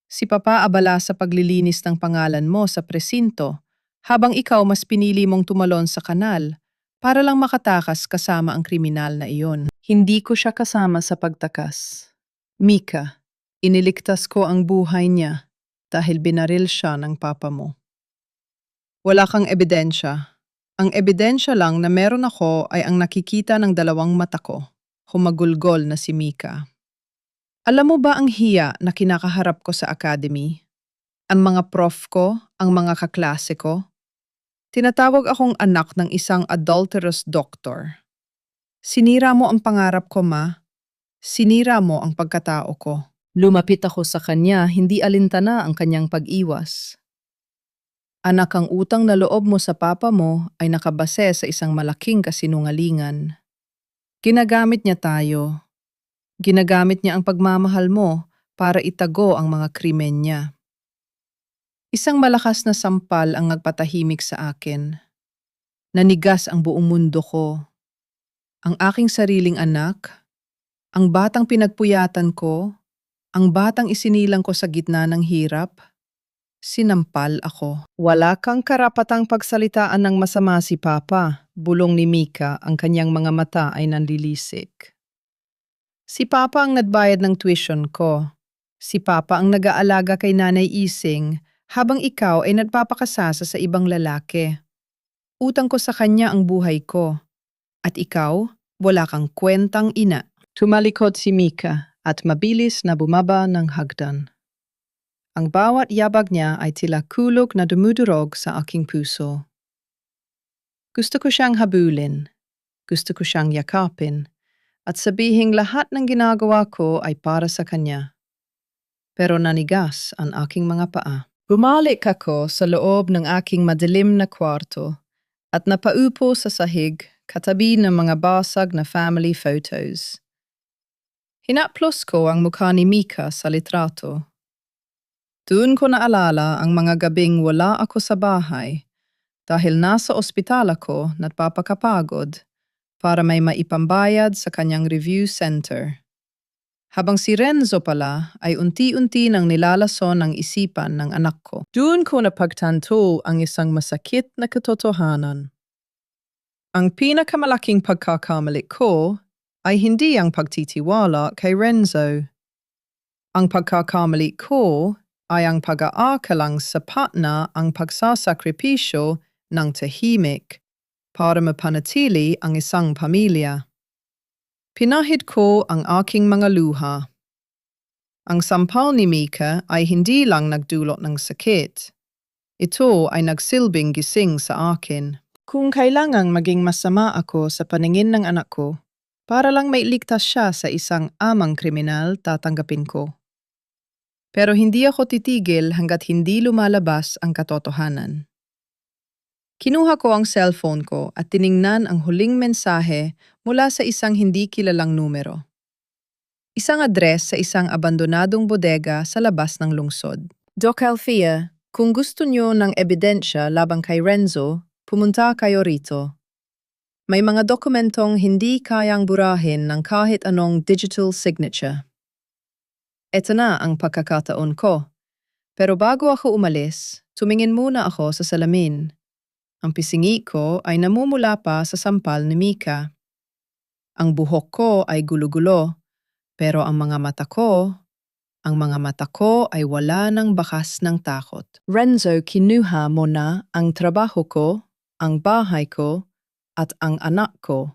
A: Si Papa abala sa paglilinis ng pangalan mo sa presinto, habang ikaw mas pinili mong tumalon sa kanal para lang makatakas kasama ang kriminal na iyon. Hindi ko siya kasama sa pagtakas. Mika, iniligtas ko ang buhay niya dahil binaril siya ng papa mo. Wala kang ebidensya. Ang ebidensya lang na meron ako ay ang nakikita ng 2 mata ko, humagulgol na si Mika. Alam mo ba ang hiya na kinakaharap ko sa academy? Ang mga prof ko, ang mga kaklase ko? Tinatawag akong anak ng isang adulterous doctor. Sinira mo ang pangarap ko, ma. Sinira mo ang pagkatao ko. Lumapit ako sa kanya, hindi alintana ang kanyang pag-iwas. Anak, ang utang na loob mo sa papa mo ay nakabase sa isang malaking kasinungalingan. Ginagamit niya tayo. Ginagamit niya ang pagmamahal mo para itago ang mga krimen niya. Isang malakas na sampal ang nagpatahimik sa akin. Nanigas ang buong mundo ko. Ang aking sariling anak, ang batang pinagpuyatan ko, ang batang isinilang ko sa gitna ng hirap, sinampal ako. Wala kang karapatang pagsalitaan ng masama si Papa, bulong ni Mika, ang kanyang mga mata ay nanlilisik. Si Papa ang nagbayad ng tuition ko. Si Papa ang nag-aalaga kay Nanay Ising habang ikaw ay nagpapakasasa sa ibang lalaki. Utang ko sa kanya ang buhay ko. At ikaw, wala kang kwentang ina. Tumalikod si Mika at mabilis na bumaba ng hagdan. Ang bawat yabag niya ay tila kulog na dumudurog sa aking puso. Gusto ko siyang habulin. Gusto ko siyang yakapin. At sabihing lahat ng ginagawa ko ay para sa kanya. Pero nanigas ang aking mga paa. Bumalik ako sa loob ng aking madilim na kwarto at napaupo sa sahig katabi ng mga basag na family photos. Hinaplos ko ang mukha ni Mika sa litrato. Doon ko naalala ang mga gabing wala ako sa bahay dahil nasa ospital ako nagpapakapagod para may maipambayad sa kanyang review center. Habang si Renzo pala ay unti-unti nang nilalason ang isipan ng anak ko. Doon ko napagtanto ang isang masakit na katotohanan. Ang pinakamalaking pagkakamali ko ay hindi ang pagtitiwala kay Renzo. Ang pagkakamali ko ay ang pag-aakalang sapat na ang pagsasakripisyo ng tahimik para mapanatili ang isang pamilya. Pinahid ko ang aking mga luha. Ang sampal ni Mika ay hindi lang nagdulot ng sakit. Ito ay nagsilbing gising sa akin. Kung kailangang maging masama ako sa paningin ng anak ko, para lang mailigtas siya sa isang amang kriminal, tatanggapin ko. Pero hindi ako titigil hanggat hindi lumalabas ang katotohanan. Kinuha ko ang cellphone ko at tiningnan ang huling mensahe mula sa isang hindi kilalang numero. Isang address sa isang abandonadong bodega sa labas ng lungsod. Doc Alfia, kung gusto niyo ng ebidensya labang kay Renzo, pumunta kayo rito. May mga dokumentong hindi kayang burahin ng kahit anong digital signature. Ito na ang pagkakataon ko. Pero bago ako umalis, tumingin muna ako sa salamin. Ang pisingi ko ay namumula pa sa sampal ni Mika. Ang buhok ko ay gulo-gulo, pero ang mga mata ko ay wala ng bakas ng takot. Renzo, kinuha mo na ang trabaho ko, ang bahay ko, at ang anak ko.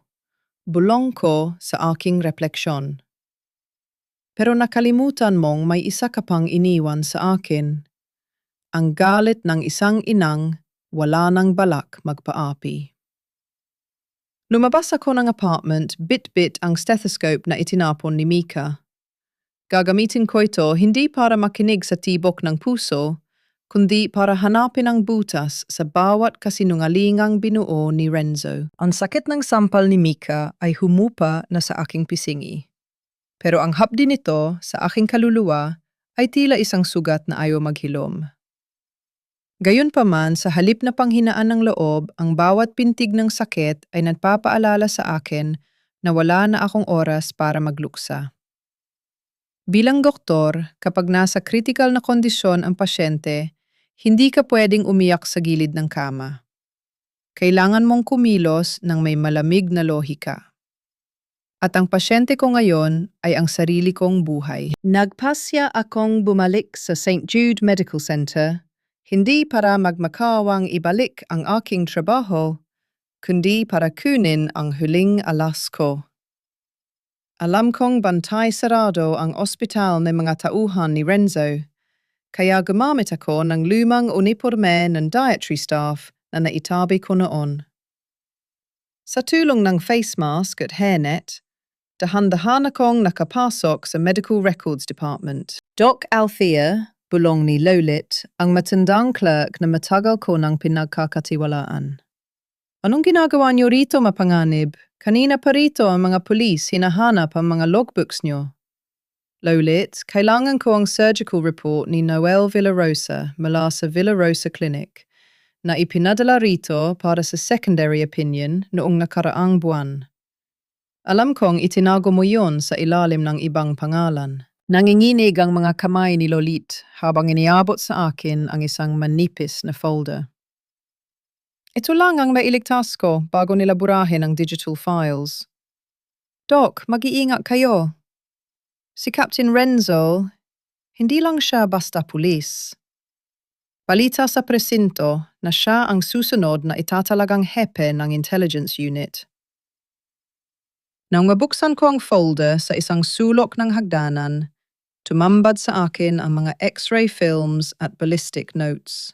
A: Bulong ko sa aking refleksyon. Pero nakalimutan mong may isa ka pang iniwan sa akin. Ang galit ng isang inang wala nang balak magpaapi. Lumabas ako ng apartment, bit-bit ang stethoscope na itinapon ni Mika. Gagamitin ko ito hindi para makinig sa tibok ng puso, kundi para hanapin ang butas sa bawat kasinungalingang binuo ni Renzo. Ang sakit ng sampal ni Mika ay humupa na sa aking pisingi. Pero ang hapdi nito sa aking kaluluwa ay tila isang sugat na ayaw maghilom. Gayunpaman, sa halip na panghinaan ng loob, ang bawat pintig ng sakit ay nagpapaalala sa akin na wala na akong oras para magluksa. Bilang doktor, kapag nasa critical na kondisyon ang pasyente, hindi ka pwedeng umiyak sa gilid ng kama. Kailangan mong kumilos ng may malamig na lohika. At ang pasyente ko ngayon ay ang sarili kong buhay. Nagpasya akong bumalik sa St. Jude Medical Center, hindi para magmakawang ibalik ang aking trabaho, kundi para kunin ang huling alas ko. Alam kong bantay sarado ang ospital ng mga tauhan ni Renzo, kaya gumamit ako ng lumang uniforme ng dietary staff na naitabi ko noon. Sa tulong ng face mask at hairnet, dahan-dahan akong nakapasok sa Medical Records Department. Doc Althea, bulong ni Lolit, ang matandang clerk na matagal ko nang pinagkakatiwalaan. Anong ginagawa niyo rito, mapanganib? Kanina pa rito ang mga pulis hinahanap ang mga logbooks niyo. Lolit, kailangan ko ang surgical report ni Noel Villarosa mula sa Villarosa Clinic na ipinadala rito para sa secondary opinion noong nakaraang buwan. Alam kong itinago mo yon sa ilalim ng ibang pangalan. Nanginginig ang mga kamay ni Lolit habang iniabot sa akin ang isang manipis na folder. Ito lang ang mailigtas ko bago nila burahin ang digital files. Doc, mag-iingat kayo. Si Captain Renzo, hindi lang siya basta pulis. Balita sa presinto na siya ang susunod na itatalagang hepe ng intelligence unit. Nang mabuksan ko ang folder sa isang sulok ng hagdanan, tumambad sa akin ang mga x-ray films at ballistic notes.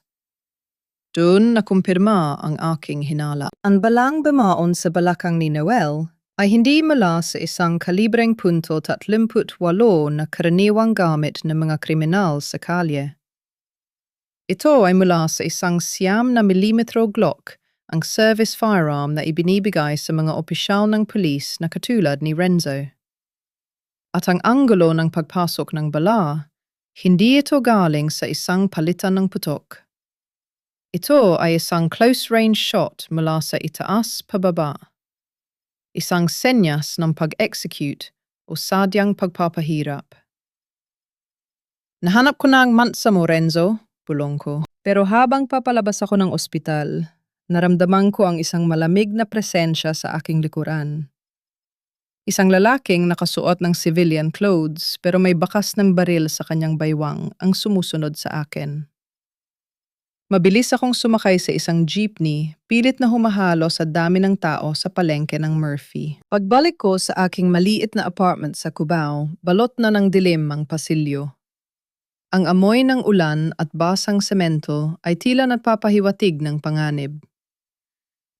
A: Doon nakumpirma ang aking hinala. Ang balang bumaon sa balakang ni Noel ay hindi mula sa isang kalibreng .38 na karaniwang gamit ng mga kriminal sa kalye. Ito ay mula sa isang 9mm Glock, ang service firearm na ibinibigay sa mga opisyal ng pulis na katulad ni Renzo. At ang anggulo ng pagpasok ng bala, hindi ito galing sa isang palitan ng putok. Ito ay isang close-range shot mula sa itaas pababa. Isang senyas ng pag-execute o sadyang pagpapahirap. Nahanap ko na ang mansa mo, Renzo, bulong ko. Pero habang papalabas ako ng ospital, naramdaman ko ang isang malamig na presensya sa aking likuran. Isang lalaking nakasuot ng civilian clothes pero may bakas ng baril sa kanyang baywang ang sumusunod sa akin. Mabilis akong sumakay sa isang jeepney, pilit na humahalo sa dami ng tao sa palengke ng Murphy.
B: Pagbalik ko sa aking maliit na apartment sa Cubao, balot na ng dilim ang pasilyo. Ang amoy ng ulan at basang semento ay tila nagpapahiwatig ng panganib.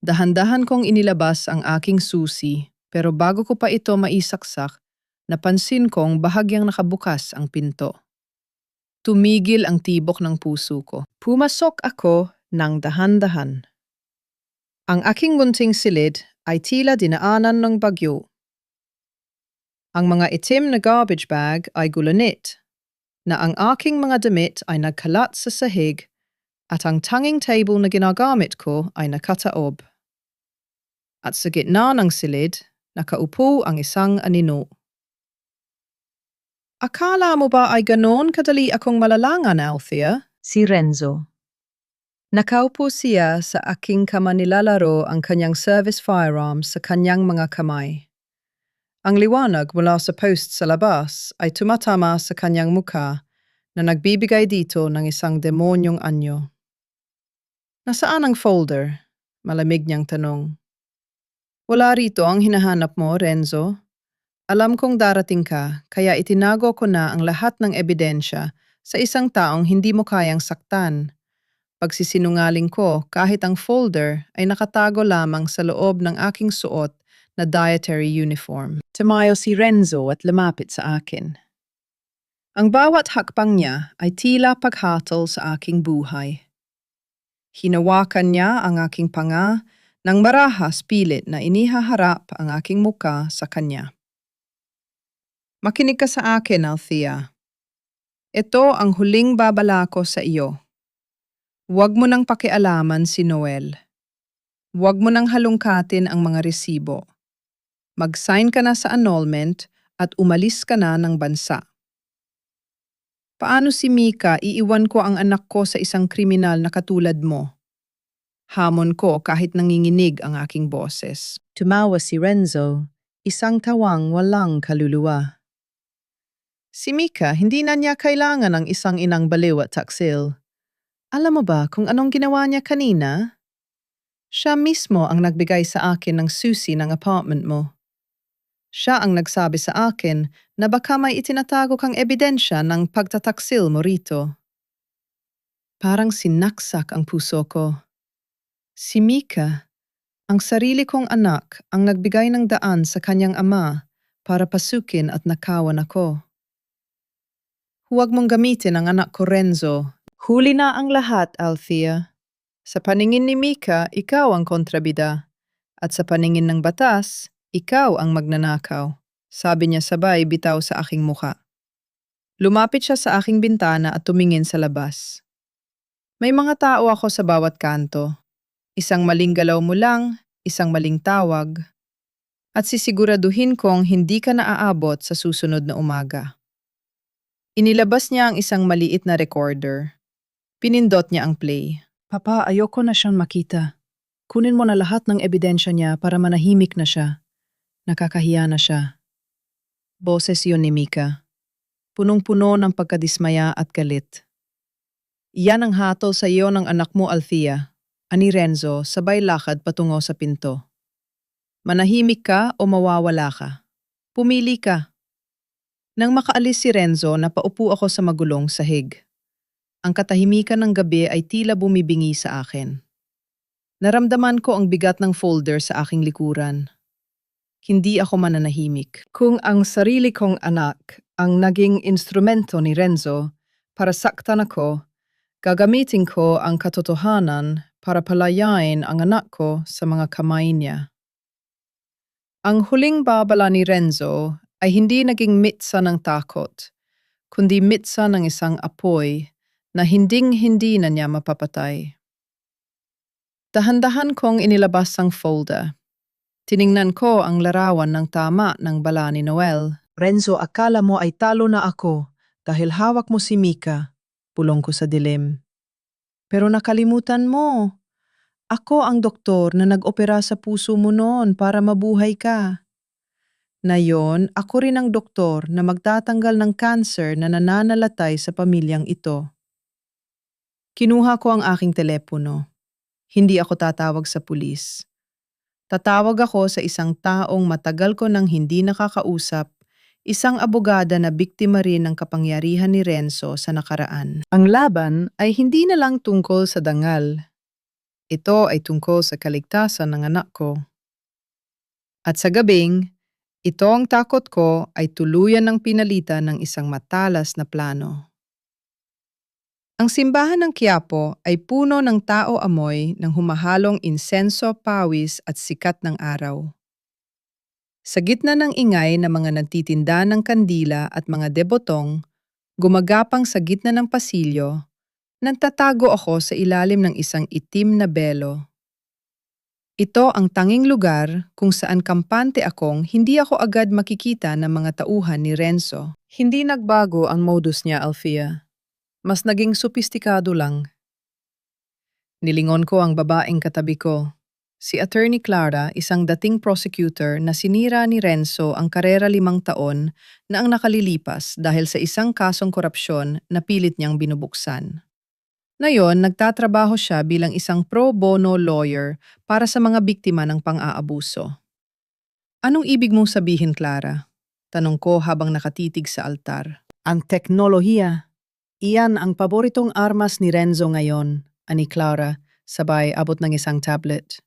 B: Dahan-dahan kong inilabas ang aking susi, pero bago ko pa ito maisaksak, napansin kong bahagyang nakabukas ang pinto. Tumigil ang tibok ng puso ko. Pumasok ako ng dahan-dahan. Ang aking munting silid ay tila dinaanan ng bagyo. Ang mga itim na garbage bag ay gulanit, na ang aking mga damit ay nagkalat sa sahig at ang tanging table na ginagamit ko ay nakataob. At sa gitna ng silid, nakaupo ang isang anino. Akala mo ba ay ganon kadali akong malalangan, Althea? Si Renzo.
A: Nakaupo siya sa aking kamanilalaro ang kanyang service firearms sa kanyang mga kamay. Ang liwanag mula sa post sa labas ay tumatama sa kanyang mukha na nagbibigay dito ng isang demonyong anyo. Nasaan ang folder? Malamig niyang tanong. Wala rito ang hinahanap mo, Renzo. Alam kong darating ka, kaya itinago ko na ang lahat ng ebidensya sa isang taong hindi mo kayang saktan. Pagsisinungaling ko kahit ang folder ay nakatago lamang sa loob ng aking suot na dietary uniform.
B: Tumayo si Renzo at lumapit sa akin.
A: Ang bawat hakbang niya ay tila paghatol sa aking buhay. Hinawakan niya ang aking panga nang marahas pilit na inihaharap ang aking muka sa kanya. Makinig ka sa akin, Althea. Ito ang huling babala ko sa iyo. Huwag mo nang pakialaman si Noel. Huwag mo nang halungkatin ang mga resibo. Mag-sign ka na sa annulment at umalis ka na ng bansa. Paano si Mika iiwan ko ang anak ko sa isang kriminal na katulad mo? Hamon ko kahit nanginginig ang aking boses.
B: Tumawa si Renzo, isang tawang walang kaluluwa.
A: Si Mika, hindi na niya kailangan ng isang inang baliw at taksil. Alam mo ba kung anong ginawa niya kanina? Siya mismo ang nagbigay sa akin ng susi ng apartment mo. Siya ang nagsabi sa akin na baka may itinatago kang ebidensya ng pagtataksil mo rito. Parang sinaksak ang puso ko. Si Mika, ang sarili kong anak, ang nagbigay ng daan sa kanyang ama para pasukin at nakawan ako. Huwag mong gamitin ang anak ko, Renzo. Huli na ang lahat, Althea. Sa paningin ni Mika, ikaw ang kontrabida. At sa paningin ng batas, ikaw ang magnanakaw. Sabi niya sabay bitaw sa aking muka. Lumapit siya sa aking bintana at tumingin sa labas. May mga tao ako sa bawat kanto. Isang maling galaw mo lang, isang maling tawag. At sisiguraduhin kong hindi ka naaabot sa susunod na umaga. Inilabas niya ang isang maliit na recorder. Pinindot niya ang play.
B: Papa, ayoko na siyang makita. Kunin mo na lahat ng ebidensya niya para manahimik na siya. Nakakahiya na siya.
A: Boses yun ni Mika. Punong-puno ng pagkadismaya at galit. Iyan ang hatol sa iyo ng anak mo, Althea. Ani Renzo, sabay lakad patungo sa pinto. Manahimik ka o mawawala ka. Pumili ka. Nang makaalis si Renzo, napaupo ako sa magulong sahig. Ang katahimikan ng gabi ay tila bumibingi sa akin. Naramdaman ko ang bigat ng folder sa aking likuran. Hindi ako mananahimik.
B: Kung ang sarili kong anak ang naging instrumento ni Renzo para saktan ako, gagamitin ko ang katotohanan para palayain ang anak ko sa mga kamay niya. Ang huling babala ni Renzo ay hindi naging mitsa ng takot, kundi mitsa ng isang apoy na hinding-hindi na niya mapapatay. Dahan-dahan kong inilabas ang folder. Tiningnan ko ang larawan ng tama ng bala ni Noel.
A: Renzo, akala mo ay talo na ako dahil hawak mo si Mika. Pulong ko sa dilim. Pero nakalimutan mo. Ako ang doktor na nag-opera sa puso mo noon para mabuhay ka. Ngayon, ako rin ang doktor na magtatanggal ng cancer na nananalatay sa pamilyang ito. Kinuha ko ang aking telepono. Hindi ako tatawag sa pulis. Tatawag ako sa isang taong matagal ko nang hindi nakakausap, isang abogada na biktima rin ng kapangyarihan ni Renzo sa nakaraan.
B: Ang laban ay hindi na lang tungkol sa dangal. Ito ay tungkol sa kaligtasan ng anak ko. At sa gabing, ito ang takot ko ay tuluyan ng pinalitan ng isang matalas na plano. Ang simbahan ng Quiapo ay puno ng tao-amoy ng humahalong insenso, pawis at sikat ng araw. Sa gitna ng ingay ng mga nagtitinda ng kandila at mga debotong, gumagapang sa gitna ng pasilyo, nagtatago ako sa ilalim ng isang itim na belo. Ito ang tanging lugar kung saan kampante akong hindi ako agad makikita ng mga tauhan ni Renzo. Hindi nagbago ang modus niya, Alfia. Mas naging sopistikado lang. Nilingon ko ang babaeng katabi ko. Si Attorney Clara, isang dating prosecutor na sinira ni Renzo ang karera 5 taon na ang nakalilipas dahil sa isang kasong korupsyon na pilit niyang binubuksan. Ngayon, nagtatrabaho siya bilang isang pro bono lawyer para sa mga biktima ng pang-aabuso. Anong ibig mong sabihin, Clara? Tanong ko habang nakatitig sa altar.
A: Ang teknolohiya. Iyan ang paboritong armas ni Renzo ngayon, ani Clara, sabay abot ng isang tablet.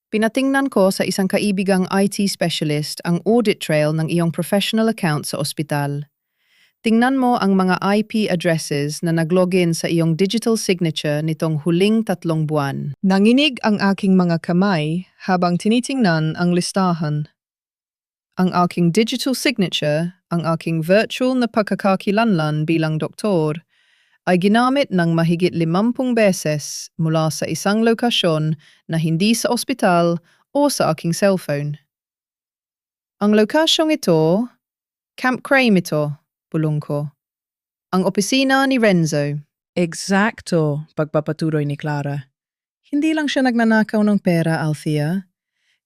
A: Pinatingnan ko sa isang kaibigang IT specialist ang audit trail ng iyong professional account sa ospital. Tingnan mo ang mga IP addresses na naglogin sa iyong digital signature nitong huling 3 buwan. Nanginig ang aking mga kamay habang tinitingnan ang listahan. Ang aking digital signature, ang aking virtual na pagkakakilanlan bilang doktor, ay ginamit ng mahigit 50 beses mula sa isang lokasyon na hindi sa ospital o sa aking cellphone. Ang lokasyong ito, Camp Crame ito, pulong ko. Ang opisina ni Renzo. Eksakto, pagpapatuloy ni Clara. Hindi lang siya nagnanakaw ng pera, Althea.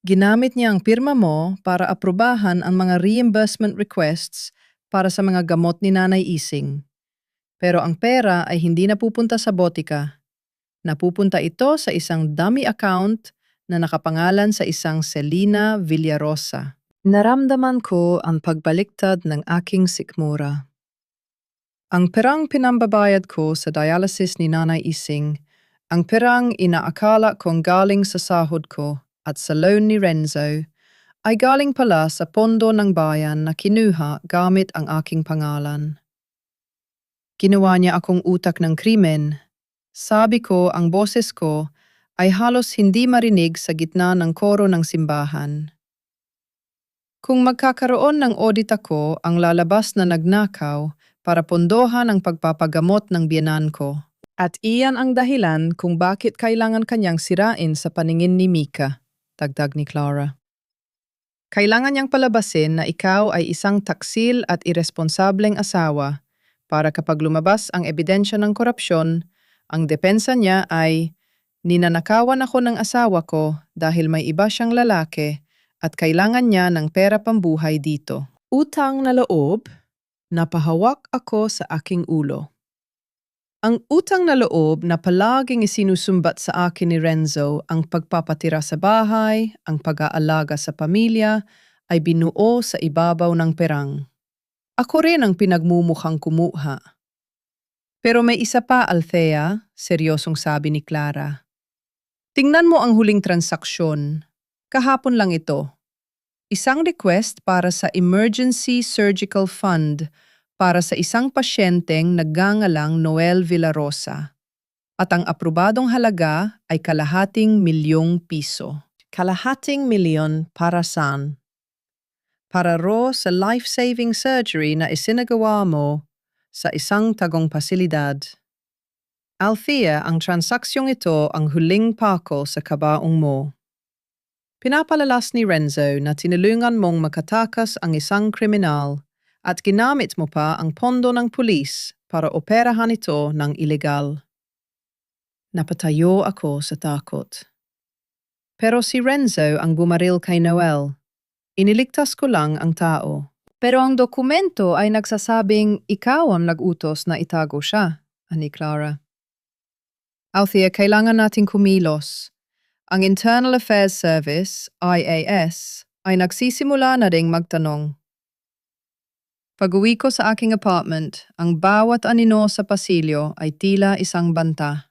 A: Ginamit niya ang pirma mo para aprubahan ang mga reimbursement requests para sa mga gamot ni Nanay Ising. Pero ang pera ay hindi napupunta sa botika. Napupunta ito sa isang dummy account na nakapangalan sa isang Selena Villarosa. Naramdaman ko ang pagbaliktad ng aking sikmura. Ang perang pinambabayad ko sa dialysis ni Nanay Ising, ang perang inaakala kong galing sa sahod ko at sa loan ni Renzo, ay galing pala sa pondo ng bayan na kinuha gamit ang aking pangalan. Ginawa niya akong utak ng krimen. Sabi ko ang boses ko ay halos hindi marinig sa gitna ng koro ng simbahan. Kung magkakaroon ng audit ako ang lalabas na nagnakaw para pondohan ang pagpapagamot ng biyenan ko. At iyan ang dahilan kung bakit kailangan kanyang sirain sa paningin ni Mika, dagdag ni Clara. Kailangan niyang palabasin na ikaw ay isang taksil at irresponsableng asawa para kapag lumabas ang ebidensya ng korupsyon, ang depensa niya ay ninanakawan ako ng asawa ko dahil may iba siyang lalaki at kailangan niya ng pera pambuhay dito. Utang na loob, napahawak ako sa aking ulo. Ang utang na loob na palaging isinusumbat sa akin ni Renzo ang pagpapatira sa bahay, ang pag-aalaga sa pamilya, ay binuo sa ibabaw ng perang. Ako rin ang pinagmumukhang kumuha. Pero may isa pa, Althea, seryosong sabi ni Clara. Tingnan mo ang huling transaksyon. Kahapon lang ito. Isang request para sa Emergency Surgical Fund para sa isang pasyenteng nagngangalang Noel Villarosa. At ang aprobadong halaga ay ₱250,000. ₱250,000 para saan? Para sa life-saving surgery na isinagawa mo sa isang tagong pasilidad. Althea, ang transaksyong ito ang huling pako sa kabaong mo. Pinapalalas ni Renzo na tinulungan mong makatakas ang isang kriminal at ginamit mo pa ang pondo ng pulis para operahan ito ng ilegal. Napatayo ako sa takot. Pero si Renzo ang bumaril kay Noel. Iniligtas ko lang ang tao. Pero ang dokumento ay nagsasabing ikaw ang nag-utos na itago siya, ani Clara.
B: Althea, kailangan nating kumilos. Ang Internal Affairs Service, IAS, ay nagsisimula na ding magtanong. Pag-uwi ko sa aking apartment, ang bawat anino sa pasilyo ay tila isang banta.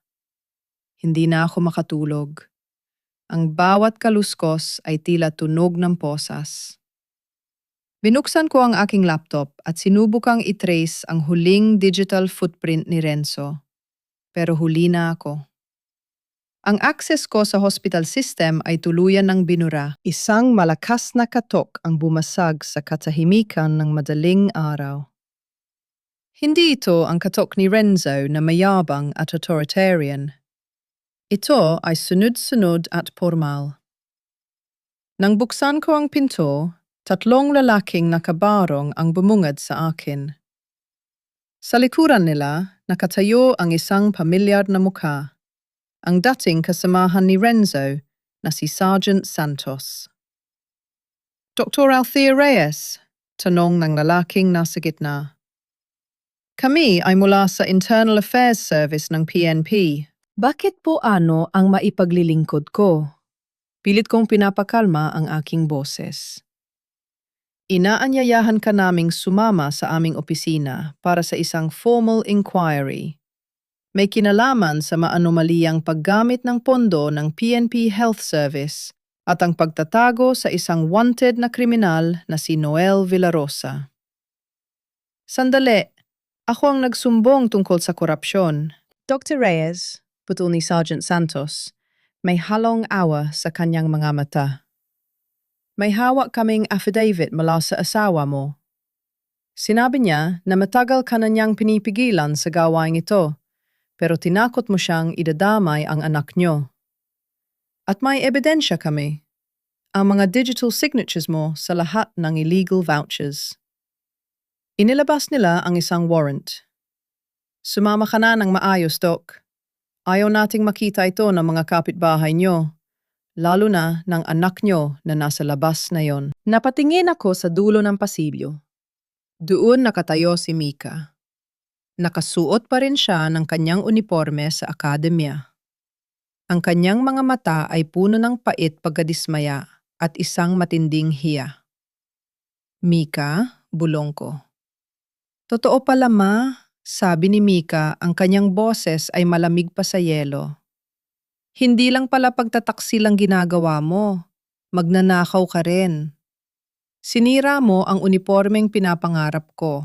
B: Hindi na ako makatulog. Ang bawat kaluskos ay tila tunog ng posas. Binuksan ko ang aking laptop at sinubukang i-trace ang huling digital footprint ni Renzo. Pero huli na ako. Ang access ko sa hospital system ay tuluyan ng binura.
A: Isang malakas na katok ang bumasag sa katahimikan ng madaling araw.
B: Hindi ito ang katok ni Renzo na mayabang at authoritarian. Ito ay sunod-sunod at formal. Nang buksan ko ang pinto, 3 lalaking nakabarong ang bumungad sa akin. Sa likuran nila, nakatayo ang isang pamilyar na mukha, ang dating kasamahan ni Renzo na si Sergeant Santos. Dr. Althea Reyes, tanong ng lalaking nasa gitna. Kami ay mula sa Internal Affairs Service ng PNP. Bakit po ano ang maipaglilingkod ko? Pilit kong pinapakalma ang aking boses. Inaanyayahan ka naming sumama sa aming opisina para sa isang formal inquiry. May kinalaman sa maanomaliyang paggamit ng pondo ng PNP Health Service at ang pagtatago sa isang wanted na kriminal na si Noel Villarosa. Sandali, ako ang nagsumbong tungkol sa korupsyon. Dr. Reyes, putol ni Sergeant Santos, may halong awa sa kanyang mga mata. May hawak kaming affidavit mula sa asawa mo. Sinabi niya na matagal ka na niyang pinipigilan sa gawain ito, pero tinakot mo siyang idadamay ang anak niyo. At may ebidensya kami, ang mga digital signatures mo sa lahat ng illegal vouchers. Inilabas nila ang isang warrant. Sumama ka na ng maayos, Doc. Ayaw nating makita ito ng mga kapitbahay niyo. Lalo na ng anak nyo na nasa labas na yon. Napatingin ako sa dulo ng pasilyo. Doon nakatayo si Mika. Nakasuot pa rin siya ng kanyang uniforme sa akademya. Ang kanyang mga mata ay puno ng pait pagkadismaya at isang matinding hiya. Mika, bulong ko. Totoo pala ma, sabi ni Mika, ang kanyang boses ay malamig pa sa yelo. Hindi lang pala pagtataksil ang ginagawa mo. Magnanakaw ka rin. Sinira mo ang unipormeng pinapangarap ko.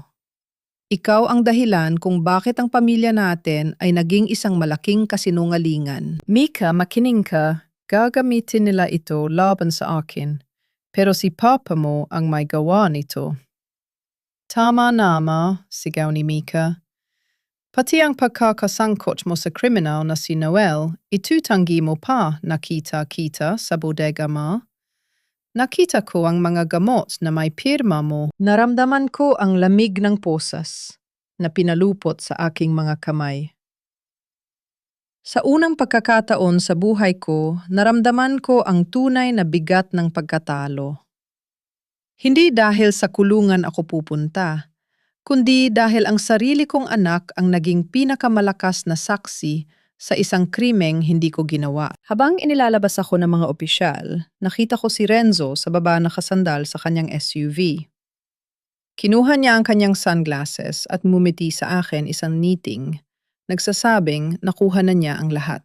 B: Ikaw ang dahilan kung bakit ang pamilya natin ay naging isang malaking kasinungalingan. Mika, makinig ka. Gagamitin nila ito laban sa akin. Pero si Papa mo ang may gawa nito. Tama na, Ma, sigaw ni Mika. Pati ang pagkakasangkot mo sa kriminal na si Noel, itutanggi mo pa nakita-kita sa bodega mo. Nakita ko ang mga gamot na may pirma mo. Naramdaman ko ang lamig ng posas na pinalupot sa aking mga kamay. Sa unang pagkakataon sa buhay ko, naramdaman ko ang tunay na bigat ng pagkatalo. Hindi dahil sa kulungan ako pupunta, kundi dahil ang sarili kong anak ang naging pinakamalakas na saksi sa isang krimeng hindi ko ginawa. Habang inilalabas ako ng mga opisyal, nakita ko si Renzo sa baba nakasandal sa kanyang SUV. Kinuha niya ang kanyang sunglasses at mumiti sa akin isang niting, nagsasabing nakuha na niya ang lahat.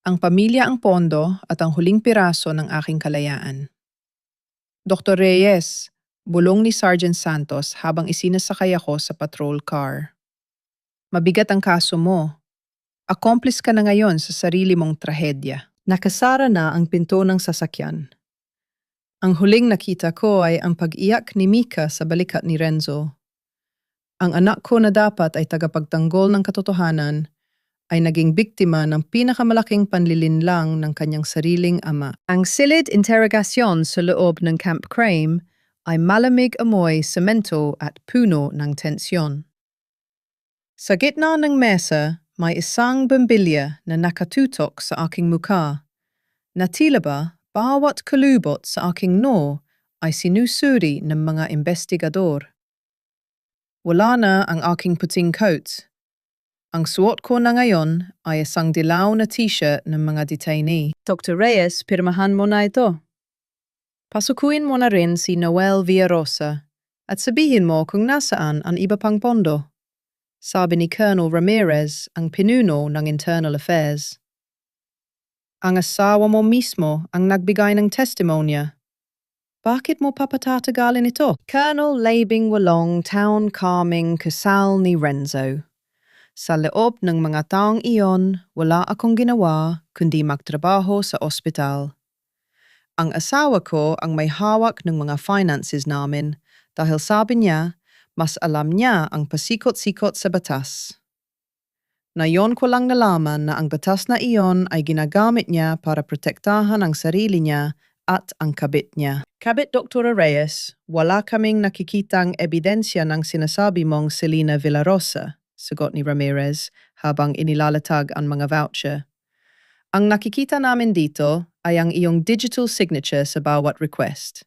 B: Ang pamilya ang pondo at ang huling piraso ng aking kalayaan. Dr. Reyes, bulong ni Sergeant Santos habang isinasakay ako sa patrol car. Mabigat ang kaso mo. Accomplice ka na ngayon sa sarili mong trahedya. Nakasara na ang pinto ng sasakyan. Ang huling nakita ko ay ang pag-iyak ni Mika sa balikat ni Renzo. Ang anak ko na dapat ay tagapagtanggol ng katotohanan ay naging biktima ng pinakamalaking panlilinlang ng kanyang sariling ama. Ang silid interogasyon sa loob ng Camp Crame ay malamig amoy semento at puno ng tensyon. Sa gitna ng mesa, may isang bambilya na nakatutok sa aking mukha, na tila ba bawat kalubot sa aking noo ay sinusuri ng mga investigador. Wala na ang aking puting coat.
A: Ang suot ko na ngayon ay isang dilaw na t-shirt ng mga detainee.
B: Dr. Reyes, pirmahan mo na ito.
A: Pasukuin mo na rin si Noel Villarosa at sabihin mo kung nasaan ang iba pang pondo. Sabi ni Colonel Ramirez, ang pinuno ng Internal Affairs. Ang asawa mo mismo ang nagbigay ng testimonya. Bakit mo papatatagalin ito? Colonel Labing Walong Town Calming kasal ni Renzo. Sa loob ng mga taong iyon, wala akong ginawa kundi magtrabaho sa ospital. Ang asawa ko ang may hawak ng mga finances namin dahil sabi niya, mas alam niya ang pasikot-sikot sa batas. Ngayon ko lang nalaman na ang batas na iyon ay ginagamit niya para protektahan ang sarili niya at ang kabit niya. Kabit Dr. Reyes, wala kaming nakikitang ebidensya ng sinasabi mong Selena Villarosa, sagot ni Ramirez habang inilalatag ang mga voucher. Ang nakikita namin dito ay ang iyong digital signature sa bawat request.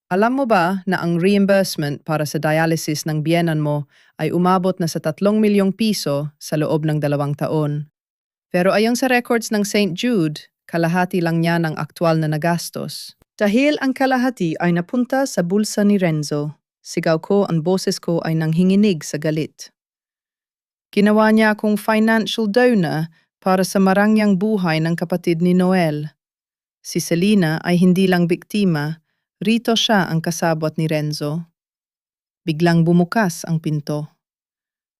A: Alam mo ba na ang reimbursement para sa dialysis ng biyenan mo ay umabot na sa 3 milyong piso sa loob ng 2 taon? Pero ayon sa records ng St. Jude, kalahati lang niya ng aktwal na nagastos. Dahil ang kalahati ay napunta sa bulsa ni Renzo, sigaw ko ang boses ko ay nanghinginig sa galit. Ginawa niya akong financial donor para sa marangyang buhay ng kapatid ni Noel. Si Selena ay hindi lang biktima, rito siya ang kasabot ni Renzo. Biglang bumukas ang pinto.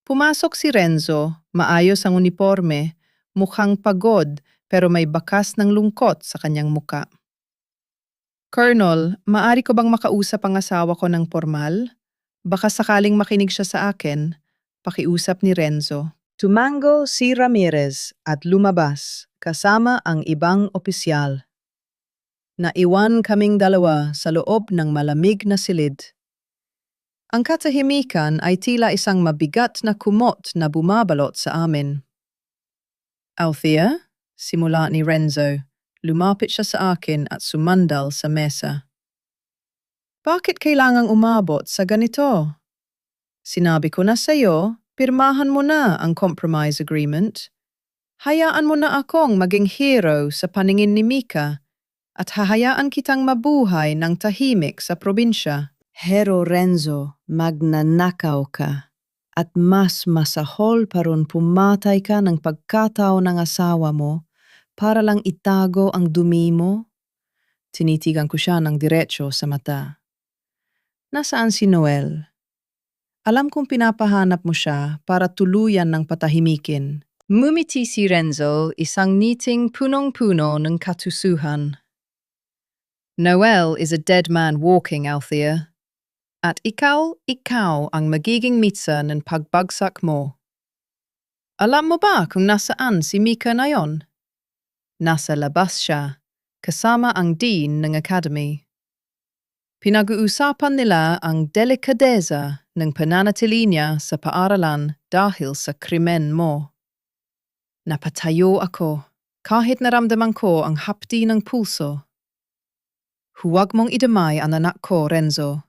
A: Pumasok si Renzo, maayos ang uniforme, mukhang pagod pero may bakas ng lungkot sa kanyang muka. Colonel, maari ko bang makausap ang asawa ko ng formal? Baka sakaling makinig siya sa akin, pakiusap ni Renzo. Tumango si Ramirez at lumabas kasama ang ibang opisyal. Naiwan kaming dalawa sa loob ng malamig na silid. Ang katahimikan ay tila isang mabigat na kumot na bumabalot sa amin. Althea? Simula ni Renzo. Lumapit siya sa akin at sumandal sa mesa. Bakit kailangang umabot sa ganito? Sinabi ko na sa iyo, pirmahan mo na ang compromise agreement. Hayaan mo na akong maging hero sa paningin ni Mika at hahayaan kitang mabuhay ng tahimik sa probinsya. Hero Renzo, magnanakaw ka at mas masahol pa ron pumatay ka ng pagkatao ng asawa mo para lang itago ang dumi mo. Tinitigan ko siya ng diretso sa mata. Nasaan si Noel? Alam kong pinapahanap mo siya para tuluyan ng patahimikin. Mumiti si Renzo, isang ngiting punong-puno ng katusuhan. Noel is a dead man walking, Althea. At ikaw ang magiging mitsa ng pagbagsak mo. Alam mo ba kung nasaan si Mika na yon? Nasa labas siya, kasama ang Dean ng Academy. Pinag-uusapan nila ang delikadeza ng pananatili niya sa paaralan dahil sa krimen mo. Napatayo ako, kahit naramdaman ko ang hapdi ng pulso. Huwag mong idamay ang anak ko, Renzo.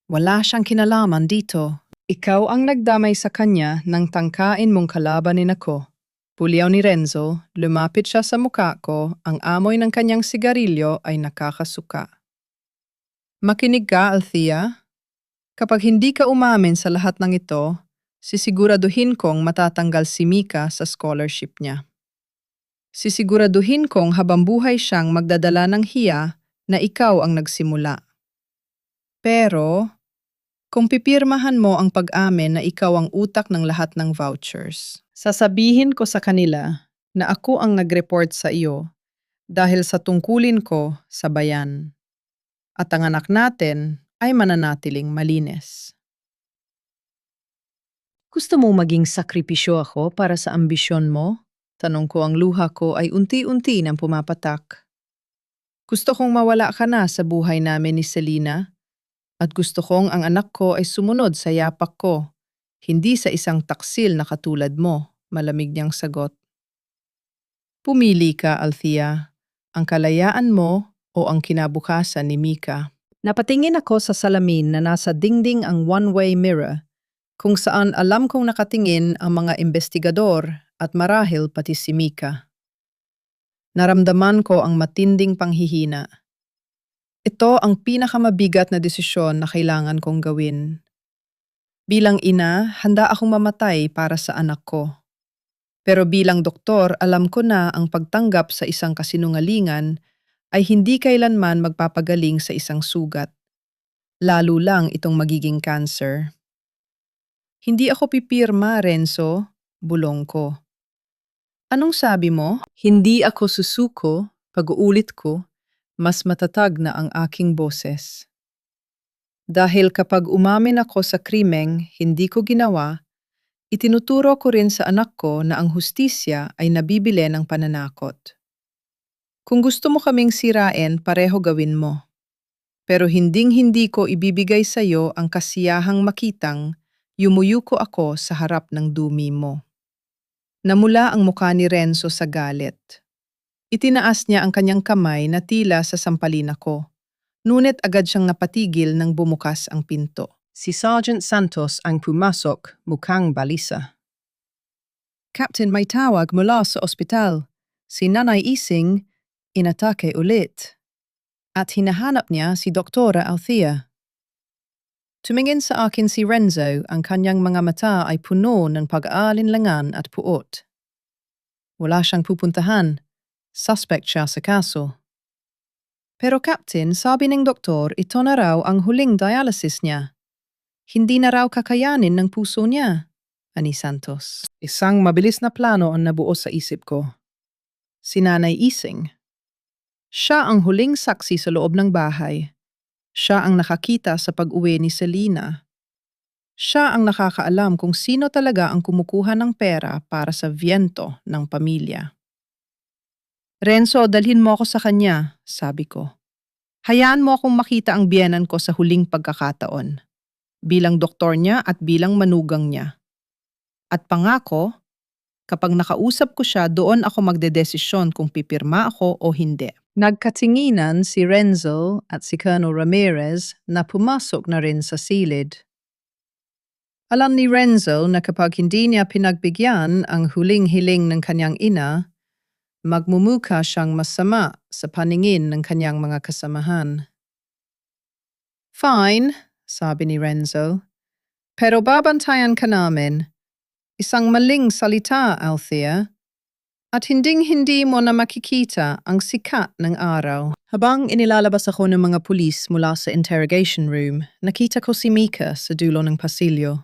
A: Wala siyang kinalaman dito. Ikaw ang nagdamay sa kanya nang tangkain mong kalabanin ako. Puliaw ni Renzo, lumapit siya sa muka ko, ang amoy ng kanyang sigarilyo ay nakakasuka. Makinig ka, Althea. Kapag hindi ka umamin sa lahat ng ito, sisiguraduhin kong matatanggal si Mika sa scholarship niya. Sisiguraduhin kong habang buhay siyang magdadala ng hiya na ikaw ang nagsimula. Pero, kung pipirmahan mo ang pag-amin na ikaw ang utak ng lahat ng vouchers, sasabihin ko sa kanila na ako ang nag-report sa iyo dahil sa tungkulin ko sa bayan. At ang anak natin ay mananatiling malinis. Gusto mo maging sakripisyo ako para sa ambisyon mo? Tanong ko, ang luha ko ay unti-unti nang pumapatak. Gusto kong mawala ka na sa buhay namin ni Selena. At gusto kong ang anak ko ay sumunod sa yapak ko, hindi sa isang taksil na katulad mo, malamig niyang sagot. Pumili ka, Althea, ang kalayaan mo o ang kinabukasan ni Mika. Napatingin ako sa salamin na nasa dingding ang one-way mirror.
B: kung saan alam kong nakatingin ang mga investigador at marahil pati si Mika. Naramdaman ko ang matinding panghihina. Ito ang pinakamabigat na desisyon na kailangan kong gawin. Bilang ina, handa akong mamatay para sa anak ko. Pero bilang doktor, alam ko na ang pagtanggap sa isang kasinungalingan ay hindi kailanman magpapagaling sa isang sugat. Lalo lang itong magiging cancer. Hindi ako pipirma, Renzo, bulong ko. Anong sabi mo? Hindi ako susuko, pag-uulit ko, mas matatag na ang aking boses. Dahil kapag umamin ako sa krimeng hindi ko ginawa, itinuturo ko rin sa anak ko na ang hustisya ay nabibili ng pananakot. Kung gusto mo kaming sirain, pareho gawin mo. Pero hinding-hindi ko ibibigay sa iyo ang kasiyahang makitang yumuyuko ako sa harap ng dumi mo. Namula ang mukha ni Renzo sa galit. Itinaas niya ang kanyang kamay na tila sa sampalin ako. Ngunit agad siyang napatigil nang bumukas ang pinto. Si Sergeant Santos ang pumasok, mukhang balisa. Captain, may tawag mula sa ospital. Si Nanay Ising, inatake ulit. At hinahanap niya si Doktora Althea. Tumingin sa akin si Renzo, ang kanyang mga mata ay puno ng pag-aalinlangan at puot. Wala siyang pupuntahan. Suspect siya sa kaso. Pero Captain, sabi ng doktor, ito na raw ang huling dialysis niya. Hindi na raw kakayanin ng puso niya, ani Santos. Isang mabilis na plano ang nabuo sa isip ko. Si Nanay Ising. Siya ang huling saksi sa loob ng bahay. Siya ang nakakita sa pag-uwi ni Selena. Siya ang nakakaalam kung sino talaga ang kumukuha ng pera para sa viento ng pamilya. Renzo, dalhin mo ako sa kanya, sabi ko. Hayaan mo akong makita ang biyenan ko sa huling pagkakataon. Bilang doktor niya at bilang manugang niya. At pangako, kapag nakausap ko siya, doon ako magdedesisyon kung pipirma ako o hindi. Nagkatinginan si Renzo at si Colonel Ramirez na pumasok na rin sa silid. Alam ni Renzo na kapag hindi niya pinagbigyan ang huling hiling ng kanyang ina, magmumukha siyang masama sa paningin ng kanyang mga kasamahan. Fine, sabi ni Renzo. Pero babantayan ka namin. Isang maling salita, Althea. At hinding-hindi mo na makikita ang sikat ng araw. Habang inilalabas ako ng mga pulis mula sa interrogation room, nakita ko si Mika sa dulo ng pasilyo.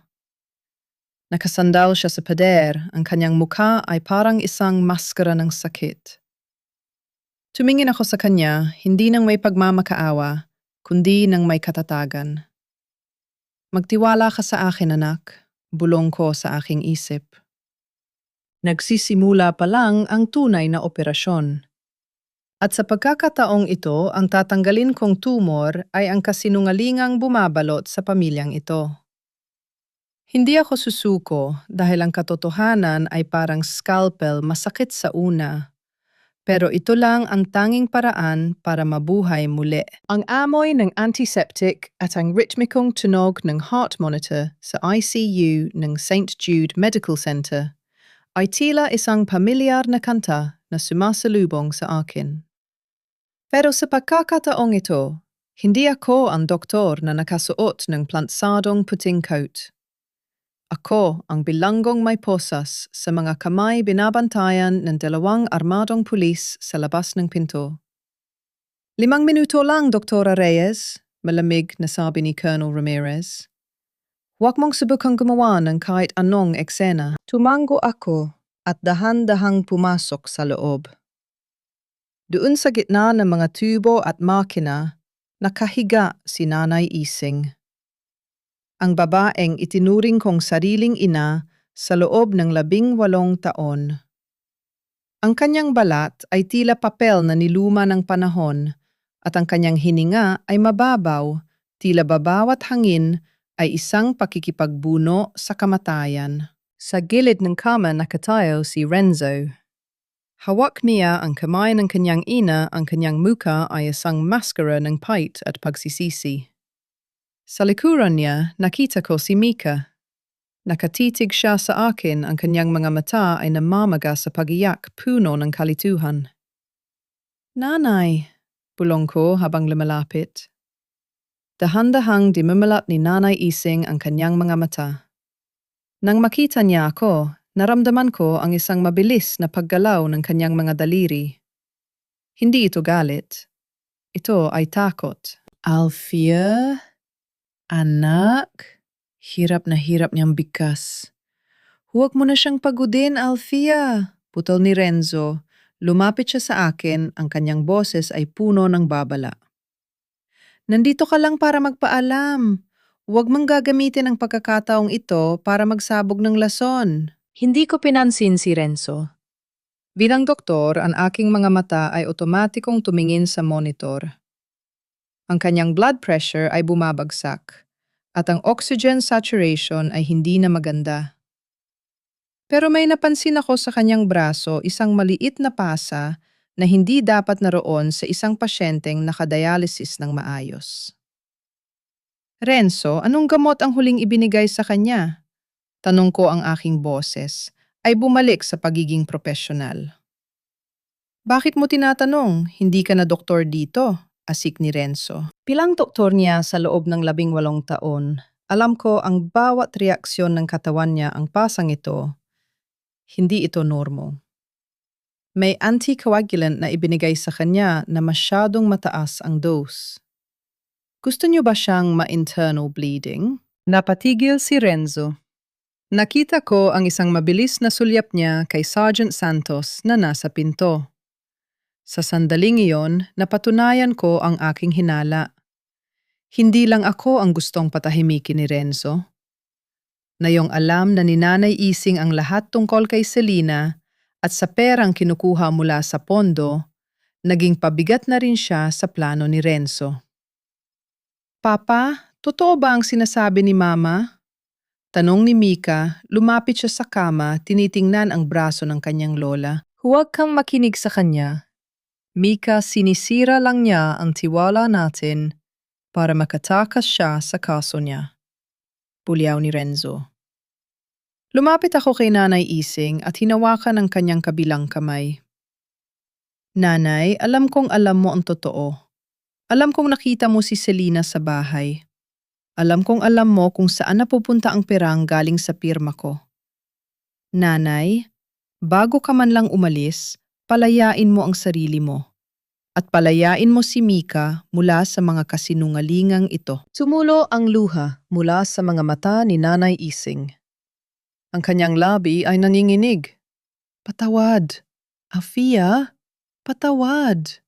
B: Nakasandal siya sa pader, ang kanyang mukha ay parang isang maskara ng sakit. Tumingin ako sa kanya, hindi nang may pagmamakaawa, kundi nang may katatagan. Magtiwala ka sa akin, anak, bulong ko sa aking isip. Nagsisimula pa lang ang tunay na operasyon. At sa pagkakataong ito, ang tatanggalin kong tumor ay ang kasinungalingang bumabalot sa pamilyang ito. Hindi ako susuko dahil ang katotohanan ay parang scalpel masakit sa una. Pero ito lang ang tanging paraan para mabuhay muli. Ang amoy ng antiseptic at ang ritmikong tunog ng heart monitor sa ICU ng St. Jude Medical Center ay tila isang pamilyar na kanta na sumasalubong sa akin. Pero sa pagkakataong ito, hindi ako ang doktor na nakasuot ng plantsadong puting coat. Ako ang bilanggong may posas sa mga kamay binabantayan ng 2 armadong pulis sa labas ng pinto. 5 minuto lang, Doktora Reyes, malamig na sabi ni Colonel Ramirez. Huwag mong subukang gumawa ng kahit anong eksena. Tumango ako at dahan-dahang pumasok sa loob. Doon sa gitna ng mga tubo at makina, nakahiga si Nanay Ising. Ang babaeng itinuring kong sariling ina sa loob ng 18 taon. Ang kanyang balat ay tila papel na niluma ng panahon at ang kanyang hininga ay mababaw, tila babawat hangin ay isang pakikipagbuno sa kamatayan. Sa gilid ng kama nakatayo si Renzo. Hawak niya ang kamay ng kanyang ina, ang kanyang muka ay isang maskara ng pait at pagsisisi. Sa likuran niya, nakita ko si Mika. Nakatitig siya sa akin, ang kanyang mga mata ay namamaga sa pagiyak, puno ng kalituhan. Nanay, bulong ko habang lumalapit. Dahan-dahang dimamalat ni Nanay Ising ang kanyang mga mata. Nang makita niya ako, naramdaman ko ang isang mabilis na paggalaw ng kanyang mga daliri. Hindi ito galit. Ito ay takot. Alfia? Anak? Hirap na hirap niyang bigkas. Huwag mo na siyang pagudin, Alfia. Putol ni Renzo. Lumapit siya sa akin, ang kanyang boses ay puno ng babala. Nandito ka lang para magpaalam. Huwag mong gagamitin ang pagkakataong ito para magsabog ng lason. Hindi ko pinansin si Renzo. Bilang doktor, ang aking mga mata ay otomatikong tumingin sa monitor. Ang kanyang blood pressure ay bumabagsak at ang oxygen saturation ay hindi na maganda. Pero may napansin ako sa kanyang braso, isang maliit na pasa na hindi dapat naroon sa isang pasyenteng nakadialysis ng maayos. Renzo, anong gamot ang huling ibinigay sa kanya? Tanong ko ang aking boses, ay bumalik sa pagiging profesional. Bakit mo tinatanong? Hindi ka na doktor dito? Asik ni Renzo. Bilang doktor niya sa loob ng 18 taon, alam ko ang bawat reaksyon ng katawan niya ang pasang ito. Hindi ito normo. May anticoagulant na ibinigay sa kanya na masyadong mataas ang dose. Gusto niyo ba siyang ma-internal bleeding? Napatigil si Renzo. Nakita ko ang isang mabilis na sulyap niya kay Sergeant Santos na nasa pinto. Sa sandaling iyon, napatunayan ko ang aking hinala. Hindi lang ako ang gustong patahimikin ni Renzo. Nayong alam na ni Nanay Ising ang lahat tungkol kay Selena at sa perang kinukuha mula sa pondo, naging pabigat na rin siya sa plano ni Renzo. Papa, totoo ba ang sinasabi ni Mama? Tanong ni Mika, lumapit siya sa kama, tinitingnan ang braso ng kanyang lola. Huwag kang makinig sa kanya. Mika, sinisira lang niya ang tiwala natin para makatakas siya sa kaso niya. Pulyaw ni Renzo. Lumapit ako kay Nanay Ising at hinawakan ang kanyang kabilang kamay. Nanay, alam kong alam mo ang totoo. Alam kong nakita mo si Selena sa bahay. Alam kong alam mo kung saan napupunta ang perang galing sa pirma ko. Nanay, bago ka man lang umalis, palayain mo ang sarili mo. At palayain mo si Mika mula sa mga kasinungalingang ito. Sumulo ang luha mula sa mga mata ni Nanay Ising. Ang kanyang labi ay nanginginig. Patawad. Afia, patawad.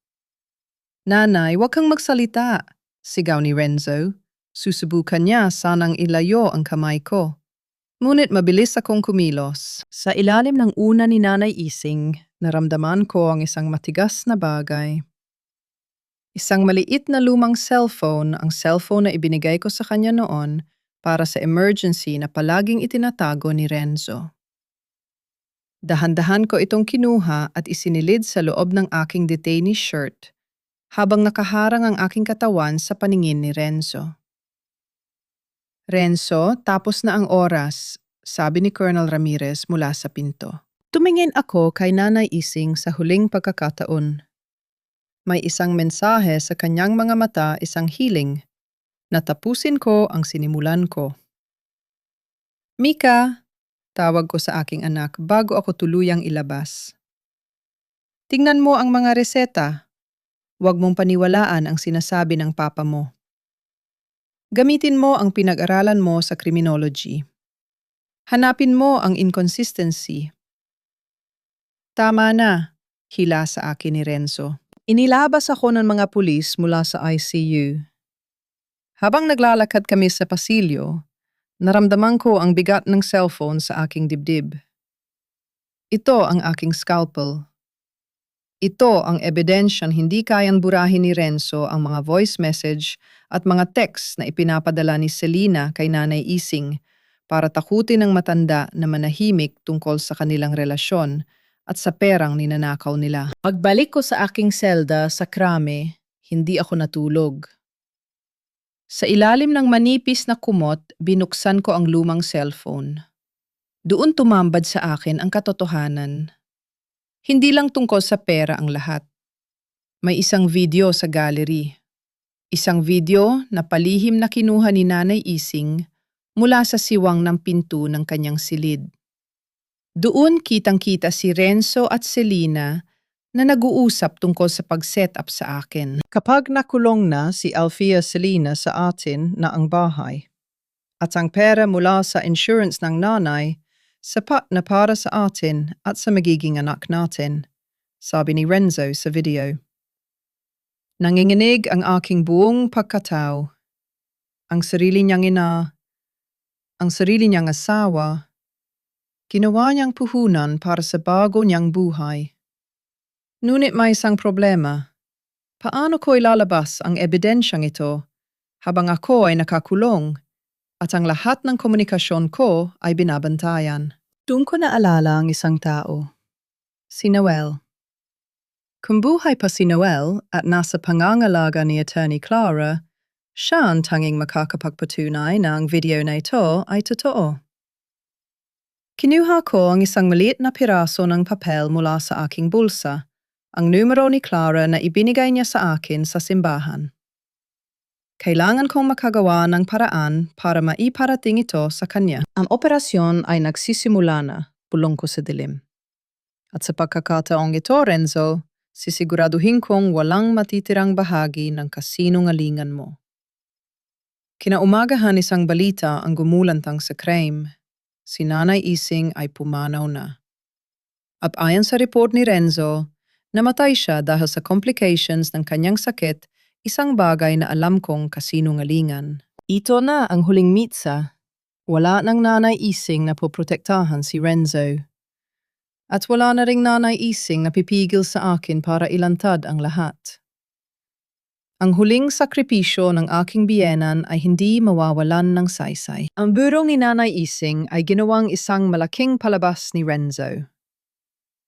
B: Nanay, huwag kang magsalita, sigaw ni Renzo. Susubukan niya sanang ilayo ang kamay ko. Ngunit mabilis akong kumilos. Sa ilalim ng una ni Nanay Ising, naramdaman ko ang isang matigas na bagay. Isang maliit na lumang cellphone, ang cellphone na ibinigay ko sa kanya noon para sa emergency na palaging itinatago ni Renzo. Dahan-dahan ko itong kinuha at isinilid sa loob ng aking detainee shirt habang nakaharang ang aking katawan sa paningin ni Renzo. Renzo, tapos na ang oras, sabi ni Colonel Ramirez mula sa pinto. Tumingin ako kay Nanay Ising sa huling pagkakataon. May isang mensahe sa kanyang mga mata, isang hiling. Natapusin ko ang sinimulan ko. Mika, tawag ko sa aking anak bago ako tuluyang ilabas. Tingnan mo ang mga reseta. Huwag mong paniwalaan ang sinasabi ng papa mo. Gamitin mo ang pinag-aralan mo sa criminology. Hanapin mo ang inconsistency. Tama na, hila sa akin ni Renzo. Inilabas ako ng mga pulis mula sa ICU. Habang naglalakad kami sa pasilyo, naramdaman ko ang bigat ng cellphone sa aking dibdib. Ito ang aking scalpel. Ito ang ebidensyang hindi kayang burahin ni Renzo ang mga voice message at mga text na ipinapadala ni Selena kay Nanay Ising para takutin ng matanda na manahimik tungkol sa kanilang relasyon at sa perang ninanakaw nila. Pagbalik ko sa aking selda sa krame, hindi ako natulog. Sa ilalim ng manipis na kumot, binuksan ko ang lumang cellphone. Doon tumambad sa akin ang katotohanan. Hindi lang tungkol sa pera ang lahat. May isang video sa gallery. Isang video na palihim na kinuha ni Nanay Ising mula sa siwang ng pinto ng kanyang silid. Doon kitang-kita si Renzo at Selena na nag-uusap tungkol sa pag-set up sa akin.
A: Kapag nakulong na si Alfia Selena sa atin na ang bahay, at ang pera mula sa insurance ng nanay, sapat na para sa atin at sa magiging anak natin, sabi ni Renzo sa video. Nanginginig ang aking buong pagkatao. Ang sarili niyang ina, ang sarili niyang asawa, ginawa niyang puhunan para sa bago niyang buhay. Ngunit may isang problema. Paano ko ilalabas ang ebidensyang ito habang ako ay nakakulong at ang lahat ng komunikasyon ko ay binabantayan? Doon ko naalala ang isang tao. Si Noel. Kung buhay pa si Noel at nasa pangangalaga ni Attorney Clara, siya ang tanging makakapagpatunay na ang video na ito ay totoo. Kinuha ko ang isang maliit na piraso ng papel mula sa aking bulsa, ang numero ni Clara na ibinigay niya sa akin sa simbahan. Kailangan kong makagawa ng paraan para maiparating ito sa kanya. Ang operasyon ay nagsisimula na, bulong ko sa dilim. At sa pagkakataong ito, Renzo, sisiguraduhin kong walang matitirang bahagi ng kasinungalingan mo. Kinaumagahan isang balita ang gumulantang sa crime. Si Nanay Ising ay pumanaw na. At ayon sa report ni Renzo, namatay siya dahil sa complications ng kanyang sakit, isang bagay na alam kong kasinungalingan. Ito na ang huling mitsa. Wala ng Nanay Ising na poprotektahan si Renzo. At wala na ring Nanay Ising na pipigil sa akin para ilantad ang lahat. Ang huling sakripisyo ng aking biyenan ay hindi mawawalan ng saysay. Ang burong ni Nanay Ising ay ginawang isang malaking palabas ni Renzo.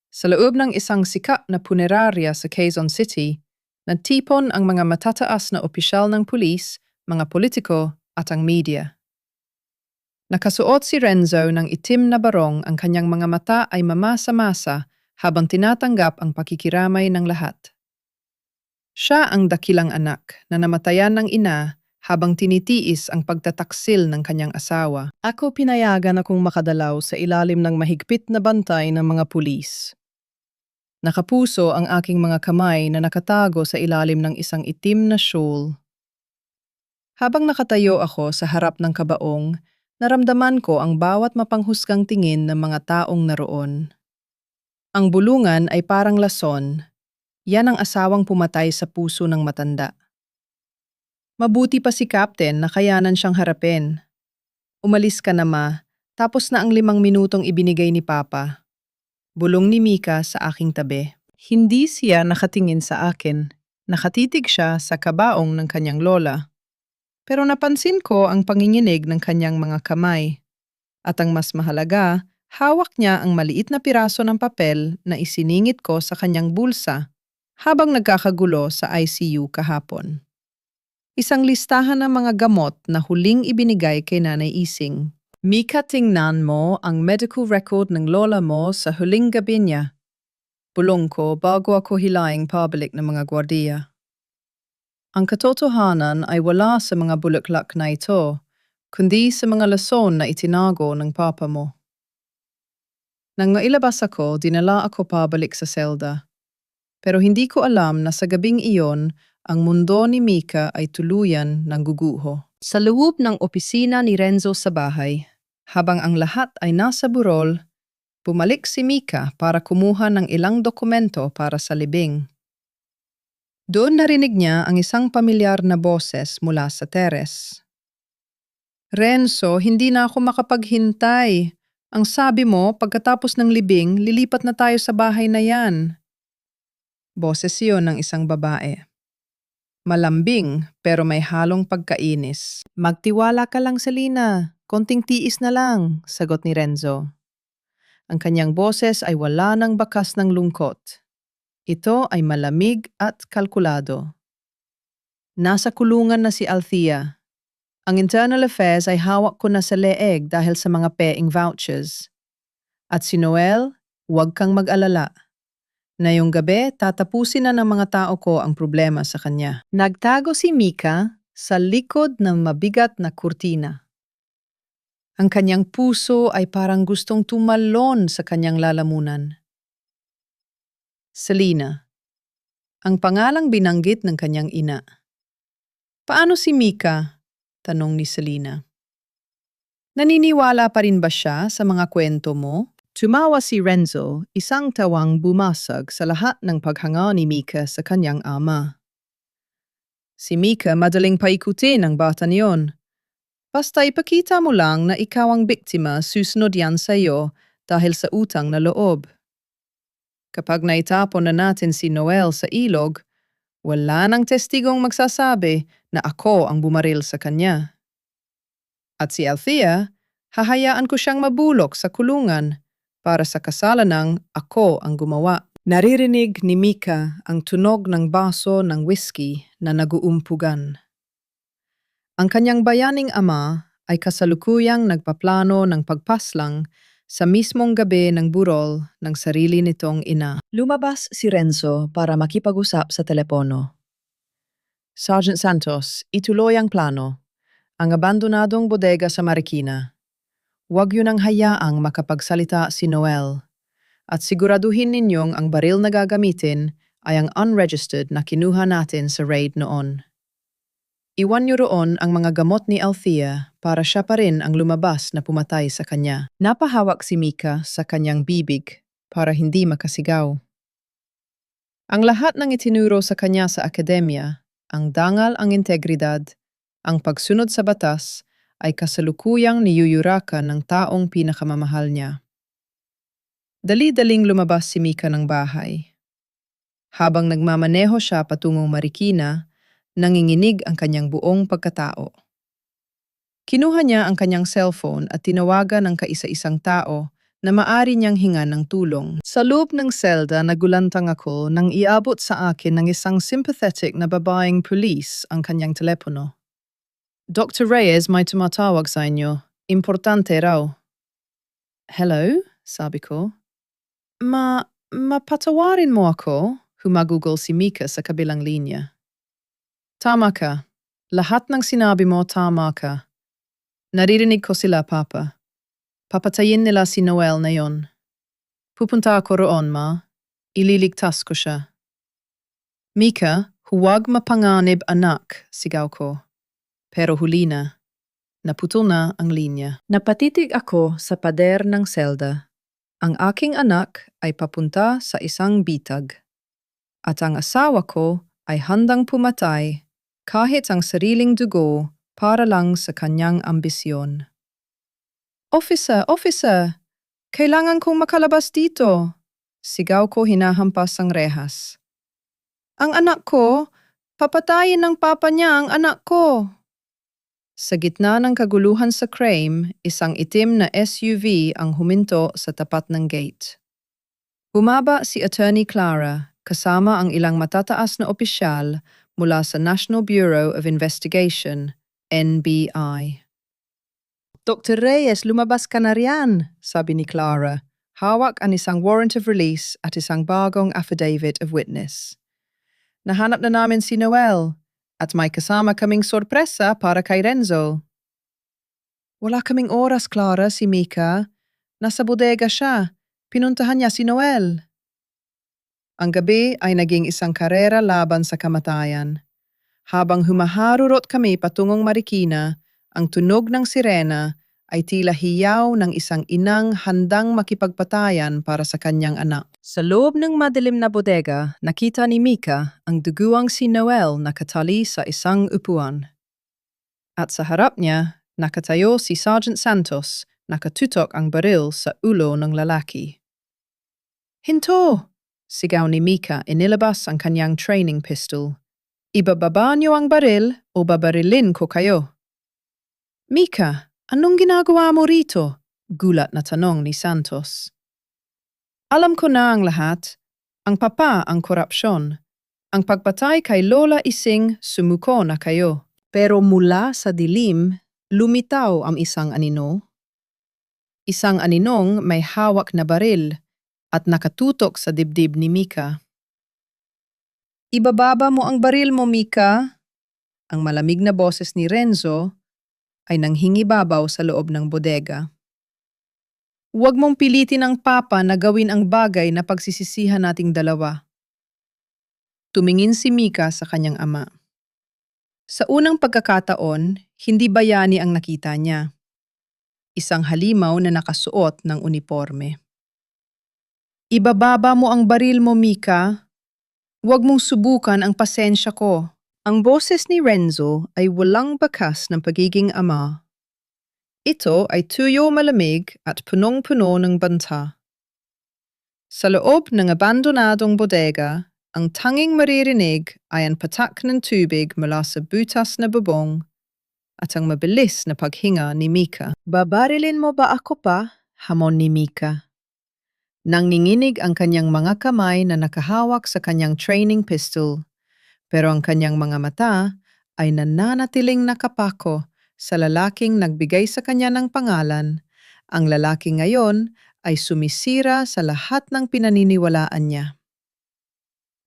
A: Sa loob ng isang sikat na punerarya sa Quezon City, nagtipon ang mga matataas na opisyal ng pulis, mga politiko at ang media. Nakasuot si Renzo ng itim na barong, ang kanyang mga mata ay mamasa-masa habang tinatanggap ang pakikiramay ng lahat. Siya ang dakilang anak na namatayan ng ina habang tinitiis ang pagtataksil ng kanyang asawa. Ako pinayagan akong makadalaw sa ilalim ng mahigpit na bantay ng mga pulis. Nakapuso ang aking mga kamay na nakatago sa ilalim ng isang itim na shawl. Habang nakatayo ako sa harap ng kabaong, naramdaman ko ang bawat mapanghusgang tingin ng mga taong naroon. Ang bulungan ay parang lason. Yan ang asawang pumatay sa puso ng matanda. Mabuti pa si Captain na kayanan siyang harapin. Umalis ka na ma, tapos na ang 5 minutong ibinigay ni Papa. Bulong ni Mika sa aking tabi. Hindi siya nakatingin sa akin. Nakatitig siya sa kabaong ng kanyang lola. Pero napansin ko ang panginginig ng kanyang mga kamay. At ang mas mahalaga, hawak niya ang maliit na piraso ng papel na isiningit ko sa kanyang bulsa habang nagkakagulo sa ICU kahapon. Isang listahan ng mga gamot na huling ibinigay kay Nanay Ising. Mika, tingnan mo ang medical record ng lola mo sa huling gabi niya. Bulong ko bago ako hilaing pabalik ng mga gwardiya. Ang katotohanan ay wala sa mga bulaklak na ito, kundi sa mga lason na itinago ng papa mo. Nang mailabas ako, dinala ako pabalik sa selda. Pero hindi ko alam na sa gabing iyon, ang mundo ni Mika ay tuluyan ng guguho. Sa loob ng opisina ni Renzo sa bahay, habang ang lahat ay nasa burol, bumalik si Mika para kumuha ng ilang dokumento para sa libing. Doon narinig niya ang isang pamilyar na boses mula sa teres. Renzo, hindi na ako makapaghintay. Ang sabi mo, pagkatapos ng libing, lilipat na tayo sa bahay na yan. Boses iyon ng isang babae. Malambing pero may halong pagkainis. Magtiwala ka lang, Selena. Konting tiis na lang, sagot ni Renzo. Ang kanyang boses ay wala ng bakas ng lungkot. Ito ay malamig at kalkulado. Nasa kulungan na si Althea. Ang internal affairs ay hawak ko na sa leeg dahil sa mga paying vouchers. At si Noel, huwag kang mag-alala. Ngayong gabi, tatapusin na ng mga tao ko ang problema sa kanya. Nagtago si Mika sa likod ng mabigat na kurtina. Ang kanyang puso ay parang gustong tumalon sa kanyang lalamunan. Selena, ang pangalang binanggit ng kanyang ina. Paano si Mika? Tanong ni Selena. Naniniwala pa rin ba siya sa mga kwento mo? Tumawa si Renzo, isang tawang bumasag sa lahat ng paghanga ni Mika sa kanyang ama. Si Mika madaling paikutin ang bata niyon. Basta ipakita mo lang na ikaw ang biktima, susunod yan sa iyo dahil sa utang na loob. Kapag naitapon na natin si Noel sa ilog, wala nang testigong magsasabi na ako ang bumaril sa kanya. At si Althea, hahayaan ko siyang mabulok sa kulungan para sa kasalanang ako ang gumawa. Naririnig ni Mika ang tunog ng baso ng whiskey na naguumpugan. Ang kanyang bayaning ama ay kasalukuyang nagpaplano ng pagpaslang sa mismong gabi ng burol ng sarili nitong ina. Lumabas si Renzo para makipag-usap sa telepono. Sergeant Santos, ituloy ang plano. Ang abandonadong bodega sa Marikina. Huwag yun ang hayaang makapagsalita si Noel. At siguraduhin ninyong ang baril na gagamitin ay ang unregistered na kinuha natin sa raid noon. Iwan niyo roon ang mga gamot ni Althea para siya pa rin ang lumabas na pumatay sa kanya. Napahawak si Mika sa kanyang bibig para hindi makasigaw. Ang lahat ng itinuro sa kanya sa akademya, ang dangal ang integridad, ang pagsunod sa batas, ay kasalukuyang niyuyurakan ng taong pinakamamahal niya. Dali-daling lumabas si Mika ng bahay. Habang nagmamaneho siya patungong Marikina, nanginginig ang kanyang buong pagkatao. Kinuha niya ang kanyang cellphone at tinawagan ang kaisa-isang tao na maari niyang hingan ng tulong. Sa loob ng selda, nagulantang ako nang iabot sa akin ng isang sympathetic na babaeng pulis ang kanyang telepono. Dr. Reyes, may tumatawag sa inyo. Importante raw. Hello? Sabi ko. Mapatawarin mo ako? Humagugol si Mika sa kabilang linya. Tama ka. Lahat ng sinabi mo, tama ka. Naririnig ko sila, Papa. Papatayin nila si Noel na yon. Pupunta ako roon, Ma. Ililigtas ko siya. Mika, huwag mapanganib anak, sigaw ko. Pero huli na. Naputol na ang linya. Napatitig ako sa pader ng selda. Ang aking anak ay papunta sa isang bitag. At ang asawa ko ay handang pumatay kahit ang sariling dugo para lang sa kanyang ambisyon. Officer, officer! Kailangan kong makalabas dito! Sigaw ko hinahampas ang rehas. Ang anak ko! Papatayin ng papa niya ang anak ko! Sa gitna ng kaguluhan sa crime, isang itim na SUV ang huminto sa tapat ng gate. Bumaba si Attorney Clara kasama ang ilang matataas na opisyal mula sa National Bureau of Investigation, NBI. Dr. Reyes, lumabas ka na riyan, sabi ni Clara. Hawak ang isang warrant of release at isang bagong affidavit of witness. Nahanap na namin si Noel at may kasama kaming sorpresa para kay Renzo. Wala kaming oras, Clara, si Mika. Nasa bodega siya. Pinuntahan niya si Noel. Ang gabi ay naging isang karera laban sa kamatayan. Habang humaharurot kami patungong Marikina, ang tunog ng sirena ay tila hiyaw ng isang inang handang makipagpatayan para sa kanyang anak. Sa loob ng madilim na bodega, nakita ni Mika ang duguang si Noel nakatali sa isang upuan. At sa harap niya, nakatayo si Sergeant Santos, nakatutok ang baril sa ulo ng lalaki. Hinto! Sigaw ni Mika, inilabas ang kanyang training pistol. Ibababa niyo ang baril o babarilin ko kayo. Mika, anong ginagawa mo rito? Gulat na tanong ni Santos. Alam ko na ang lahat. Ang papa ang korupsyon. Ang pagpatay kay Lola Ising, sumuko na kayo. Pero mula sa dilim, lumitaw ang isang anino.
B: Isang aninong may hawak na baril at nakatutok sa dibdib ni Mika. Ibababa mo ang baril mo, Mika. Ang malamig na boses ni Renzo ay nanghingibabaw sa loob ng bodega. Huwag mong pilitin ang papa na gawin ang bagay na pagsisisihan nating dalawa. Tumingin si Mika sa kanyang ama. Sa unang pagkakataon, hindi bayani ang nakita niya. Isang halimaw na nakasuot ng uniforme. Ibababa mo ang baril mo, Mika. Huwag mong subukan ang pasensya ko. Ang boses ni Renzo ay walang bakas ng pagiging ama. Ito ay tuyo malamig at punong-puno ng banta. Sa loob ng abandonadong bodega, ang tanging maririnig ay ang patak ng tubig mula sa butas na bubong at ang mabilis na paghinga ni Mika. Babarilin mo ba ako pa? Hamon ni Mika. Nanginginig ang kanyang mga kamay na nakahawak sa kanyang training pistol, pero ang kanyang mga mata ay nananatiling nakapako sa lalaking nagbigay sa kanya ng pangalan. Ang lalaki ngayon ay sumisira sa lahat ng pinaniniwalaan niya.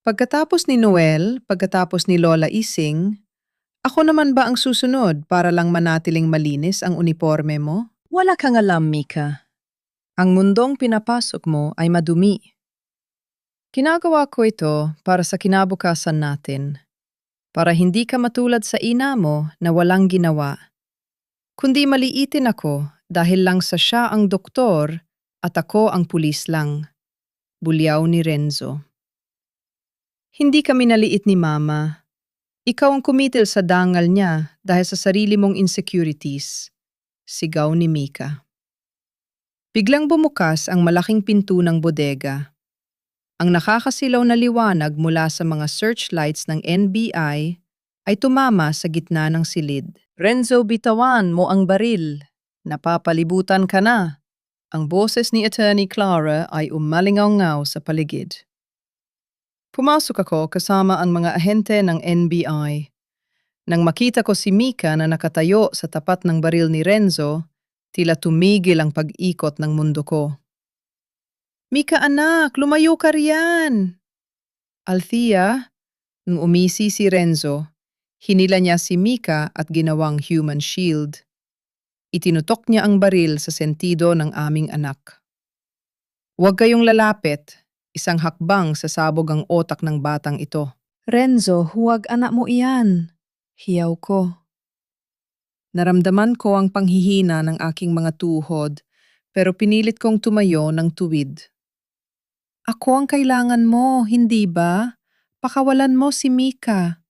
B: Pagkatapos ni Noel, pagkatapos ni Lola Ising, ako naman ba ang susunod para lang manatiling malinis ang uniforme mo? Wala kang alam, Mika. Ang mundong pinapasok mo ay madumi. Ginagawa ko ito para sa kinabukasan natin. Para hindi ka matulad sa ina mo na walang ginawa. Kundi maliitin ako dahil lang sa siya ang doktor at ako ang pulis lang. Bulyaw ni Renzo. Hindi kami naliit ni Mama. Ikaw ang kumitil sa dangal niya dahil sa sarili mong insecurities. Sigaw ni Mika. Biglang bumukas ang malaking pinto ng bodega. Ang nakakasilaw na liwanag mula sa mga searchlights ng NBI ay tumama sa gitna ng silid. Renzo, bitawan mo ang baril. Napapalibutan ka na. Ang boses ni Attorney Clara ay umalingaw-ngaw sa paligid. Pumasok ako kasama ang mga ahente ng NBI. Nang makita ko si Mika na nakatayo sa tapat ng baril ni Renzo, tila tumigil ang pag-ikot ng mundo ko. Mika anak, lumayo ka riyan! Althea, nung umisi si Renzo, hinila niya si Mika at ginawang human shield. Itinutok niya ang baril sa sentido ng aming anak. Huwag kayong lalapit, isang hakbang sa sabog ang otak ng batang ito. Renzo, huwag anak mo iyan. Hiyaw ko. Naramdaman ko ang panghihina ng aking mga tuhod, pero pinilit kong tumayo ng tuwid. Ako ang kailangan mo, hindi ba? Pakawalan mo si Mika.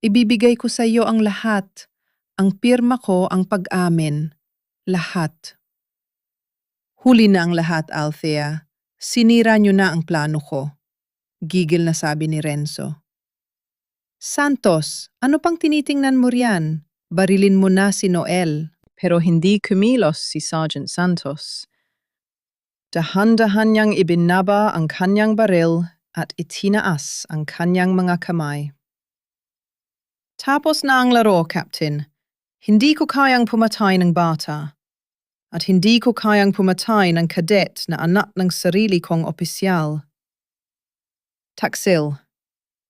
B: Ibibigay ko sa iyo ang lahat. Ang pirma ko ang pag-amin. Lahat. Huli na ang lahat, Althea. Sinira niyo na ang plano ko. Gigil na sabi ni Renzo. Santos, ano pang tinitingnan mo riyan? Barilin mo na si Noel. Pero hindi kumilos si Sergeant Santos. Dahan-dahan niyang ibinaba ang kanyang baril at itinaas ang kanyang mga kamay. Tapos na ang laro, Captain. Hindi ko kayang pumatay ng bata. At hindi ko kayang pumatay ng cadet na anak ng sarili kong opisyal. Taksil,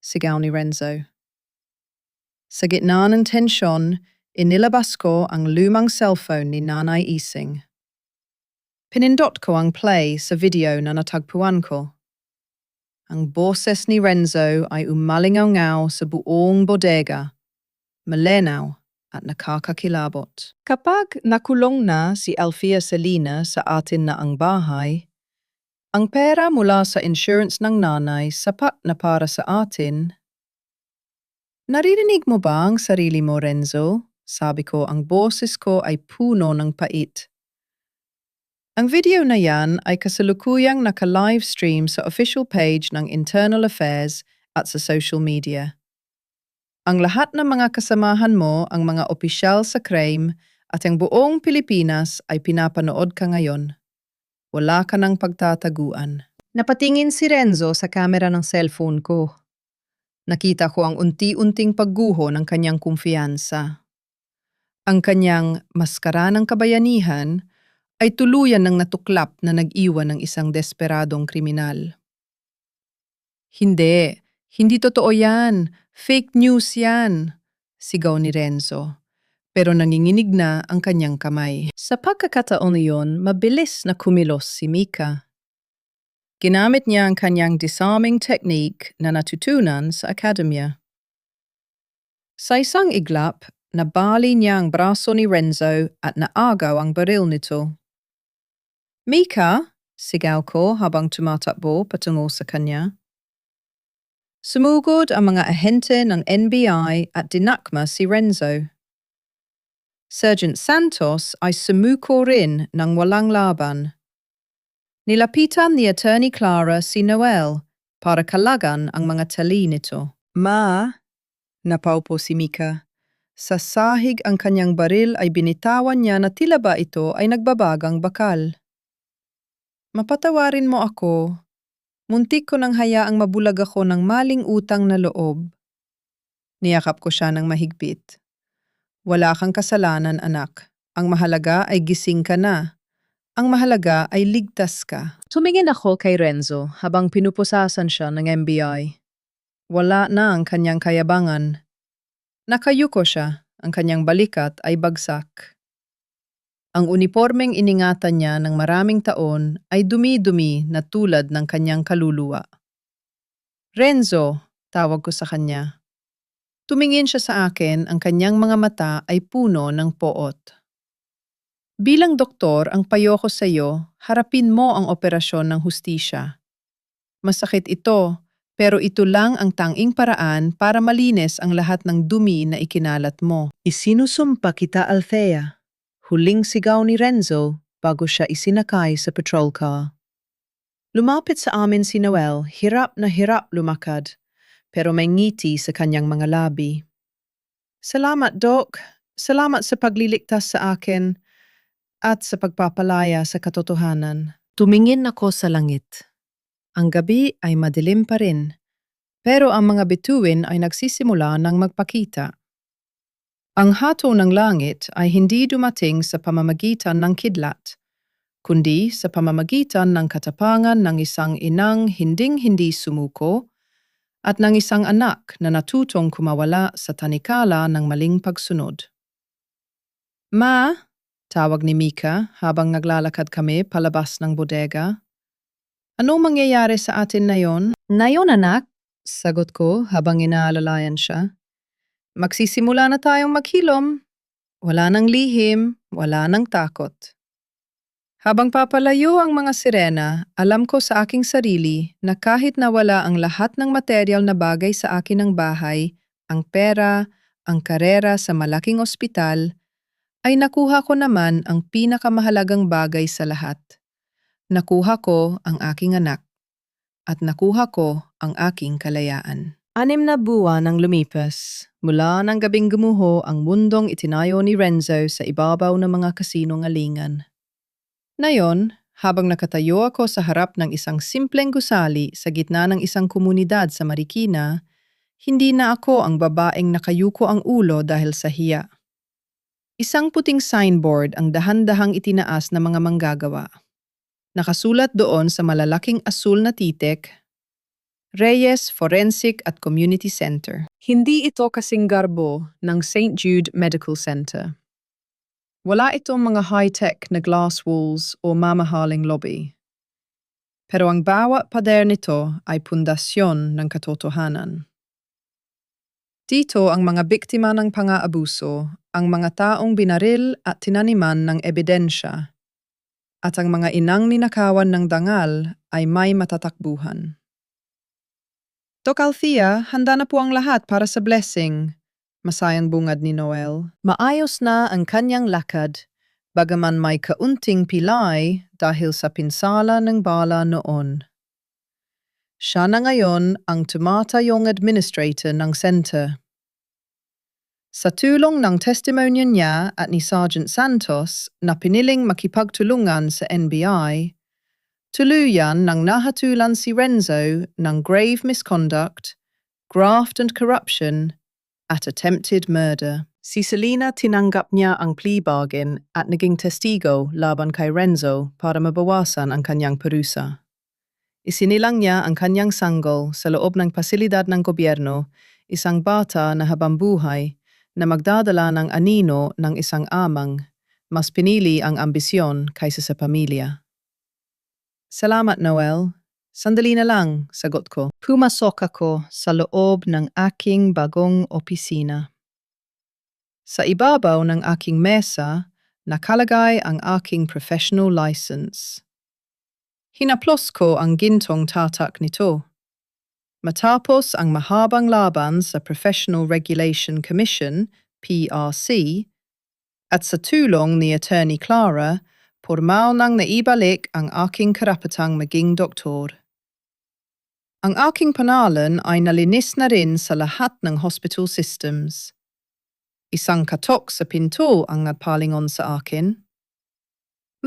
B: sigaw ni Renzo. Sa gitna ng tensyon, inilabas ko ang lumang cellphone ni Nanay Ising. Pinindot ko ang play sa video na natagpuan ko. Ang boses ni Renzo ay umalingaw-ngaw sa buong bodega, malenaw at nakakakilabot. Kapag nakulong na si Althea Selina sa atin na ang bahay, ang pera mula sa insurance ng nanay sapat na para sa atin. Naririnig mo ba ang sarili mo, Renzo? Sabi ko, ang boses ko ay puno ng pait. Ang video na yan ay kasalukuyang naka-livestream sa official page ng Internal Affairs at sa social media. Ang lahat ng mga kasamahan mo, ang mga opisyal sa crime at ang buong Pilipinas ay pinapanood ka ngayon. Wala ka ng pagtataguan. Napatingin si Renzo sa kamera ng cellphone ko. Nakita ko ang unti-unting pagguho ng kanyang kumpiyansa. Ang kanyang maskara ng kabayanihan
A: ay tuluyan ng natuklap na nag-iwan ng isang desperadong kriminal. Hindi totoo yan. Fake news yan, sigaw ni Renzo. Pero nanginginig na ang kanyang kamay.
B: Sa pagkakataon iyon, mabilis na kumilos si Mika.
A: Ginamit niya ang kanyang disarming technique na natutunan sa akademya. Sa isang iglap, nabali niya ang braso ni Renzo at naagaw ang baril nito. Mika, sigaw ko habang tumatakbo patungo sa kanya. Sumugod ang mga ahente ng NBI at dinakma si Renzo. Sergeant Santos ay sumuko rin ng walang laban. Nilapitan ni Attorney Clara si Noel para kalagan ang mga tali nito. Ma, napaupo si Mika. Sa sahig ang kanyang baril ay binitawan niya na tila ba ito ay nagbabagang bakal. Mapatawarin mo ako. Muntik ko nang hayaang mabulag ako ng maling utang na loob. Niyakap ko siya ng mahigpit. Wala kang kasalanan, anak. Ang mahalaga ay gising ka na. Ang mahalaga ay ligtas ka.
B: Tumingin ako kay Renzo habang pinupusasan siya ng NBI.
A: Wala na ang kanyang kayabangan. Nakayuko siya. Ang kanyang balikat ay bagsak. Ang unipormeng iningatan niya ng maraming taon ay dumi-dumi na tulad ng kanyang kaluluwa. Renzo, tawag ko sa kanya. Tumingin siya sa akin, ang kanyang mga mata ay puno ng poot. Bilang doktor, ang payo ko sa iyo, harapin mo ang operasyon ng hustisya. Masakit ito, pero ito lang ang tanging paraan para malinis ang lahat ng dumi na ikinalat mo. Isinusumpa kita, Althea. Huling sigaw ni Renzo bago siya isinakay sa patrol car. Lumapit sa amin si Noel, hirap na hirap lumakad, pero may ngiti sa kanyang mga labi. Salamat, Doc. Salamat sa pagliligtas sa akin at sa pagpapalaya sa katotohanan.
B: Tumingin ako sa langit. Ang gabi ay madilim pa rin, pero ang mga bituin ay nagsisimula ng magpakita. Ang hato ng langit ay hindi dumating sa pamamagitan ng kidlat, kundi sa pamamagitan ng katapangan ng isang inang hinding-hindi sumuko at ng isang anak na natutong kumawala sa tanikala ng maling pagsunod.
A: Ma, tawag ni Mika habang naglalakad kami palabas ng bodega. Anong mangyayari sa atin na yon?
B: Ngayon, anak, sagot ko habang inaalalayan siya.
A: Magsisimula na tayong maghilom. Wala nang lihim, wala nang takot. Habang papalayo ang mga sirena, alam ko sa aking sarili na kahit nawala ang lahat ng material na bagay sa akin ng bahay, ang pera, ang karera sa malaking ospital, ay nakuha ko naman ang pinakamahalagang bagay sa lahat. Nakuha ko ang aking anak at nakuha ko ang aking kalayaan.
B: 6 na buwan ang lumipas. Mula ng gabing gumuho ang mundong itinayo ni Renzo sa ibabaw ng mga kasinungalingan.
A: Ngayon, habang nakatayo ako sa harap ng isang simpleng gusali sa gitna ng isang komunidad sa Marikina, hindi na ako ang babaeng nakayuko ang ulo dahil sa hiya. Isang puting signboard ang dahan-dahang itinaas ng mga manggagawa. Nakasulat doon sa malalaking asul na titik, Reyes Forensic at Community Center. Hindi ito kasing garbo ng St. Jude Medical Center. Wala itong mga high-tech na glass walls o mamahaling lobby. Pero ang bawat pader nito ay pundasyon ng katotohanan. Dito ang mga biktima ng pang-aabuso, ang mga taong binaril at tinaniman ng ebidensya, at ang mga inang ninakawan ng dangal ay may matatakbuhan. Doc Althea, handa na po ang lahat para sa blessing, masayang bungad ni Noel. Maayos na ang kanyang lakad, bagaman may kaunting pilay dahil sa pinsala ng bala noon. Siya na ngayon ang tumatayong administrator ng center. Sa tulong ng testimonya niya at ni Sergeant Santos na piniling makipagtulungan sa NBI, tuluyan nang nahatulan si Renzo ng grave misconduct, graft and corruption, at attempted murder. Si Selena tinanggap niya ang plea bargain at naging testigo laban kay Renzo para mabawasan ang kanyang parusa. Isinilang niya ang kanyang sanggol sa loob ng pasilidad ng gobyerno, isang bata na habambuhay na magdadala ng anino ng isang amang, mas pinili ang ambisyon kaysa sa pamilya. Salamat, Noel. Sandali na lang, sagot ko. Pumasok ako sa loob ng aking bagong opisina. Sa ibabaw ng aking mesa, nakalagay ang aking professional license. Hinaplos ko ang gintong tatak nito. Matapos ang mahabang laban sa Professional Regulation Commission, PRC, at sa tulong ni Attorney Clara, pormal nang naibalik ang aking karapatang maging doktor. Ang aking pangalan ay nalinis na rin sa lahat ng hospital systems. Isang katok sa pinto ang nagpalingon sa akin.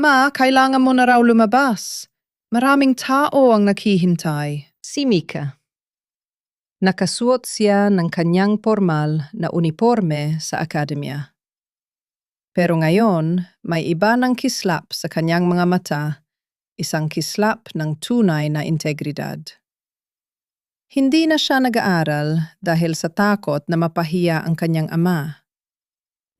A: Ma, kailangan mo na raw lumabas. Maraming tao ang naghihintay. Si Mika. Nakasuot siya ng kanyang formal na uniforme sa akademya. Pero ngayon, may iba ng kislap sa kanyang mga mata, isang kislap ng tunay na integridad. Hindi na siya nag-aaral dahil sa takot na mapahiya ang kanyang ama.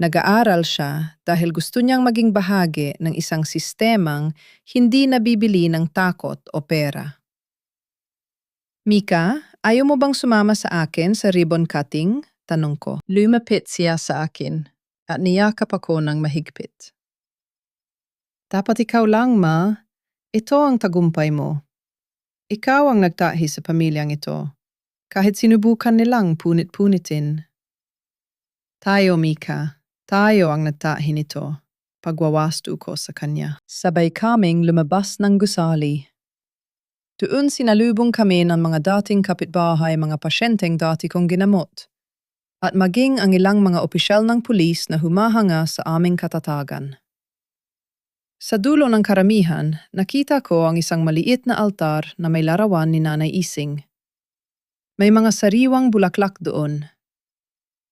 A: Nag-aaral siya dahil gusto niyang maging bahagi ng isang sistemang hindi nabibili ng takot o pera. Mika, ayaw mo bang sumama sa akin sa ribbon cutting? Tanong ko. Lumapit siya sa akin at niyakap ako ng mahigpit. Dapat ikaw lang, ma. Ito ang tagumpay mo. Ikaw ang nagtahi sa pamilyang ito. Kahit sinubukan nilang punit-punitin. Tayo, Mika. Tayo ang nagtahi nito. Pagwawasto ko sa kanya. Sabay kaming lumabas ng gusali. Doon sinalubong kami ng mga dating kapitbahay, mga pasyenteng dati kong ginamot. At maging ang ilang mga opisyal ng pulis na humahanga sa aming katatagan. Sa dulo ng karamihan, nakita ko ang isang maliit na altar na may larawan ni Nanay Ising. May mga sariwang bulaklak doon.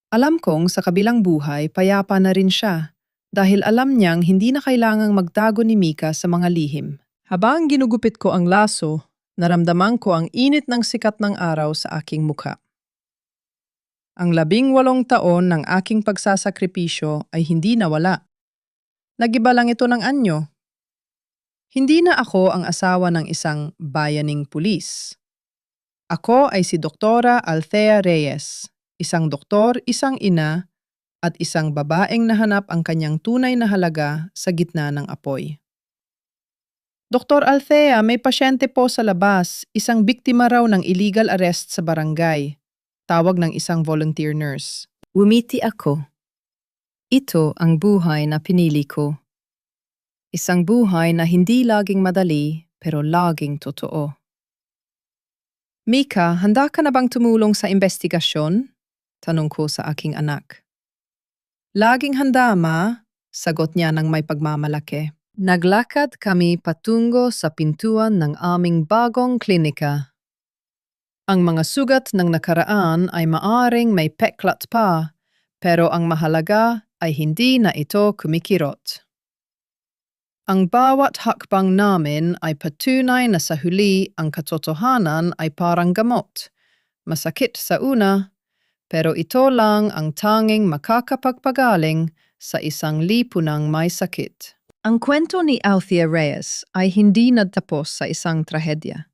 A: Alam kong sa kabilang buhay, payapa na rin siya dahil alam niyang hindi na kailangang magtago ni Mika sa mga lihim. Habang ginugupit ko ang laso, naramdaman ko ang init ng sikat ng araw sa aking mukha. Ang 18 taon ng aking pagsasakripisyo ay hindi nawala. Nagiba lang ito ng anyo. Hindi na ako ang asawa ng isang bayaning pulis. Ako ay si Doktora Althea Reyes, isang doktor, isang ina, at isang babaeng nahanap ang kanyang tunay na halaga sa gitna ng apoy. Dr. Althea, may pasyente po sa labas, isang biktima raw ng illegal arrest sa barangay. Tawag ng isang volunteer nurse.
B: Umiti ako. Ito ang buhay na pinili ko. Isang buhay na hindi laging madali, pero laging totoo.
A: Mika, handa ka na bang tumulong sa investigasyon? Tanong ko sa aking anak. Laging handa, ma, sagot niya ng may pagmamalaki.
B: Naglakad kami patungo sa pintuan ng aming bagong klinika.
A: Ang mga sugat ng nakaraan ay maaring may peklat pa, pero ang mahalaga ay hindi na ito kumikirot. Ang bawat hakbang namin ay patunay na sa huli ang katotohanan ay parang gamot. Masakit sa una, pero ito lang ang tanging makakapagpagaling sa isang lipunang may sakit. Ang kwento ni Althea Reyes ay hindi nagtapos sa isang trahedya.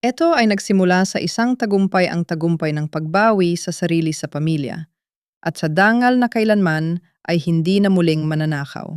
A: Ito ay nagsimula sa isang tagumpay, ang tagumpay ng pagbawi sa sarili sa pamilya, at sa dangal na kailanman ay hindi na muling mananakaw.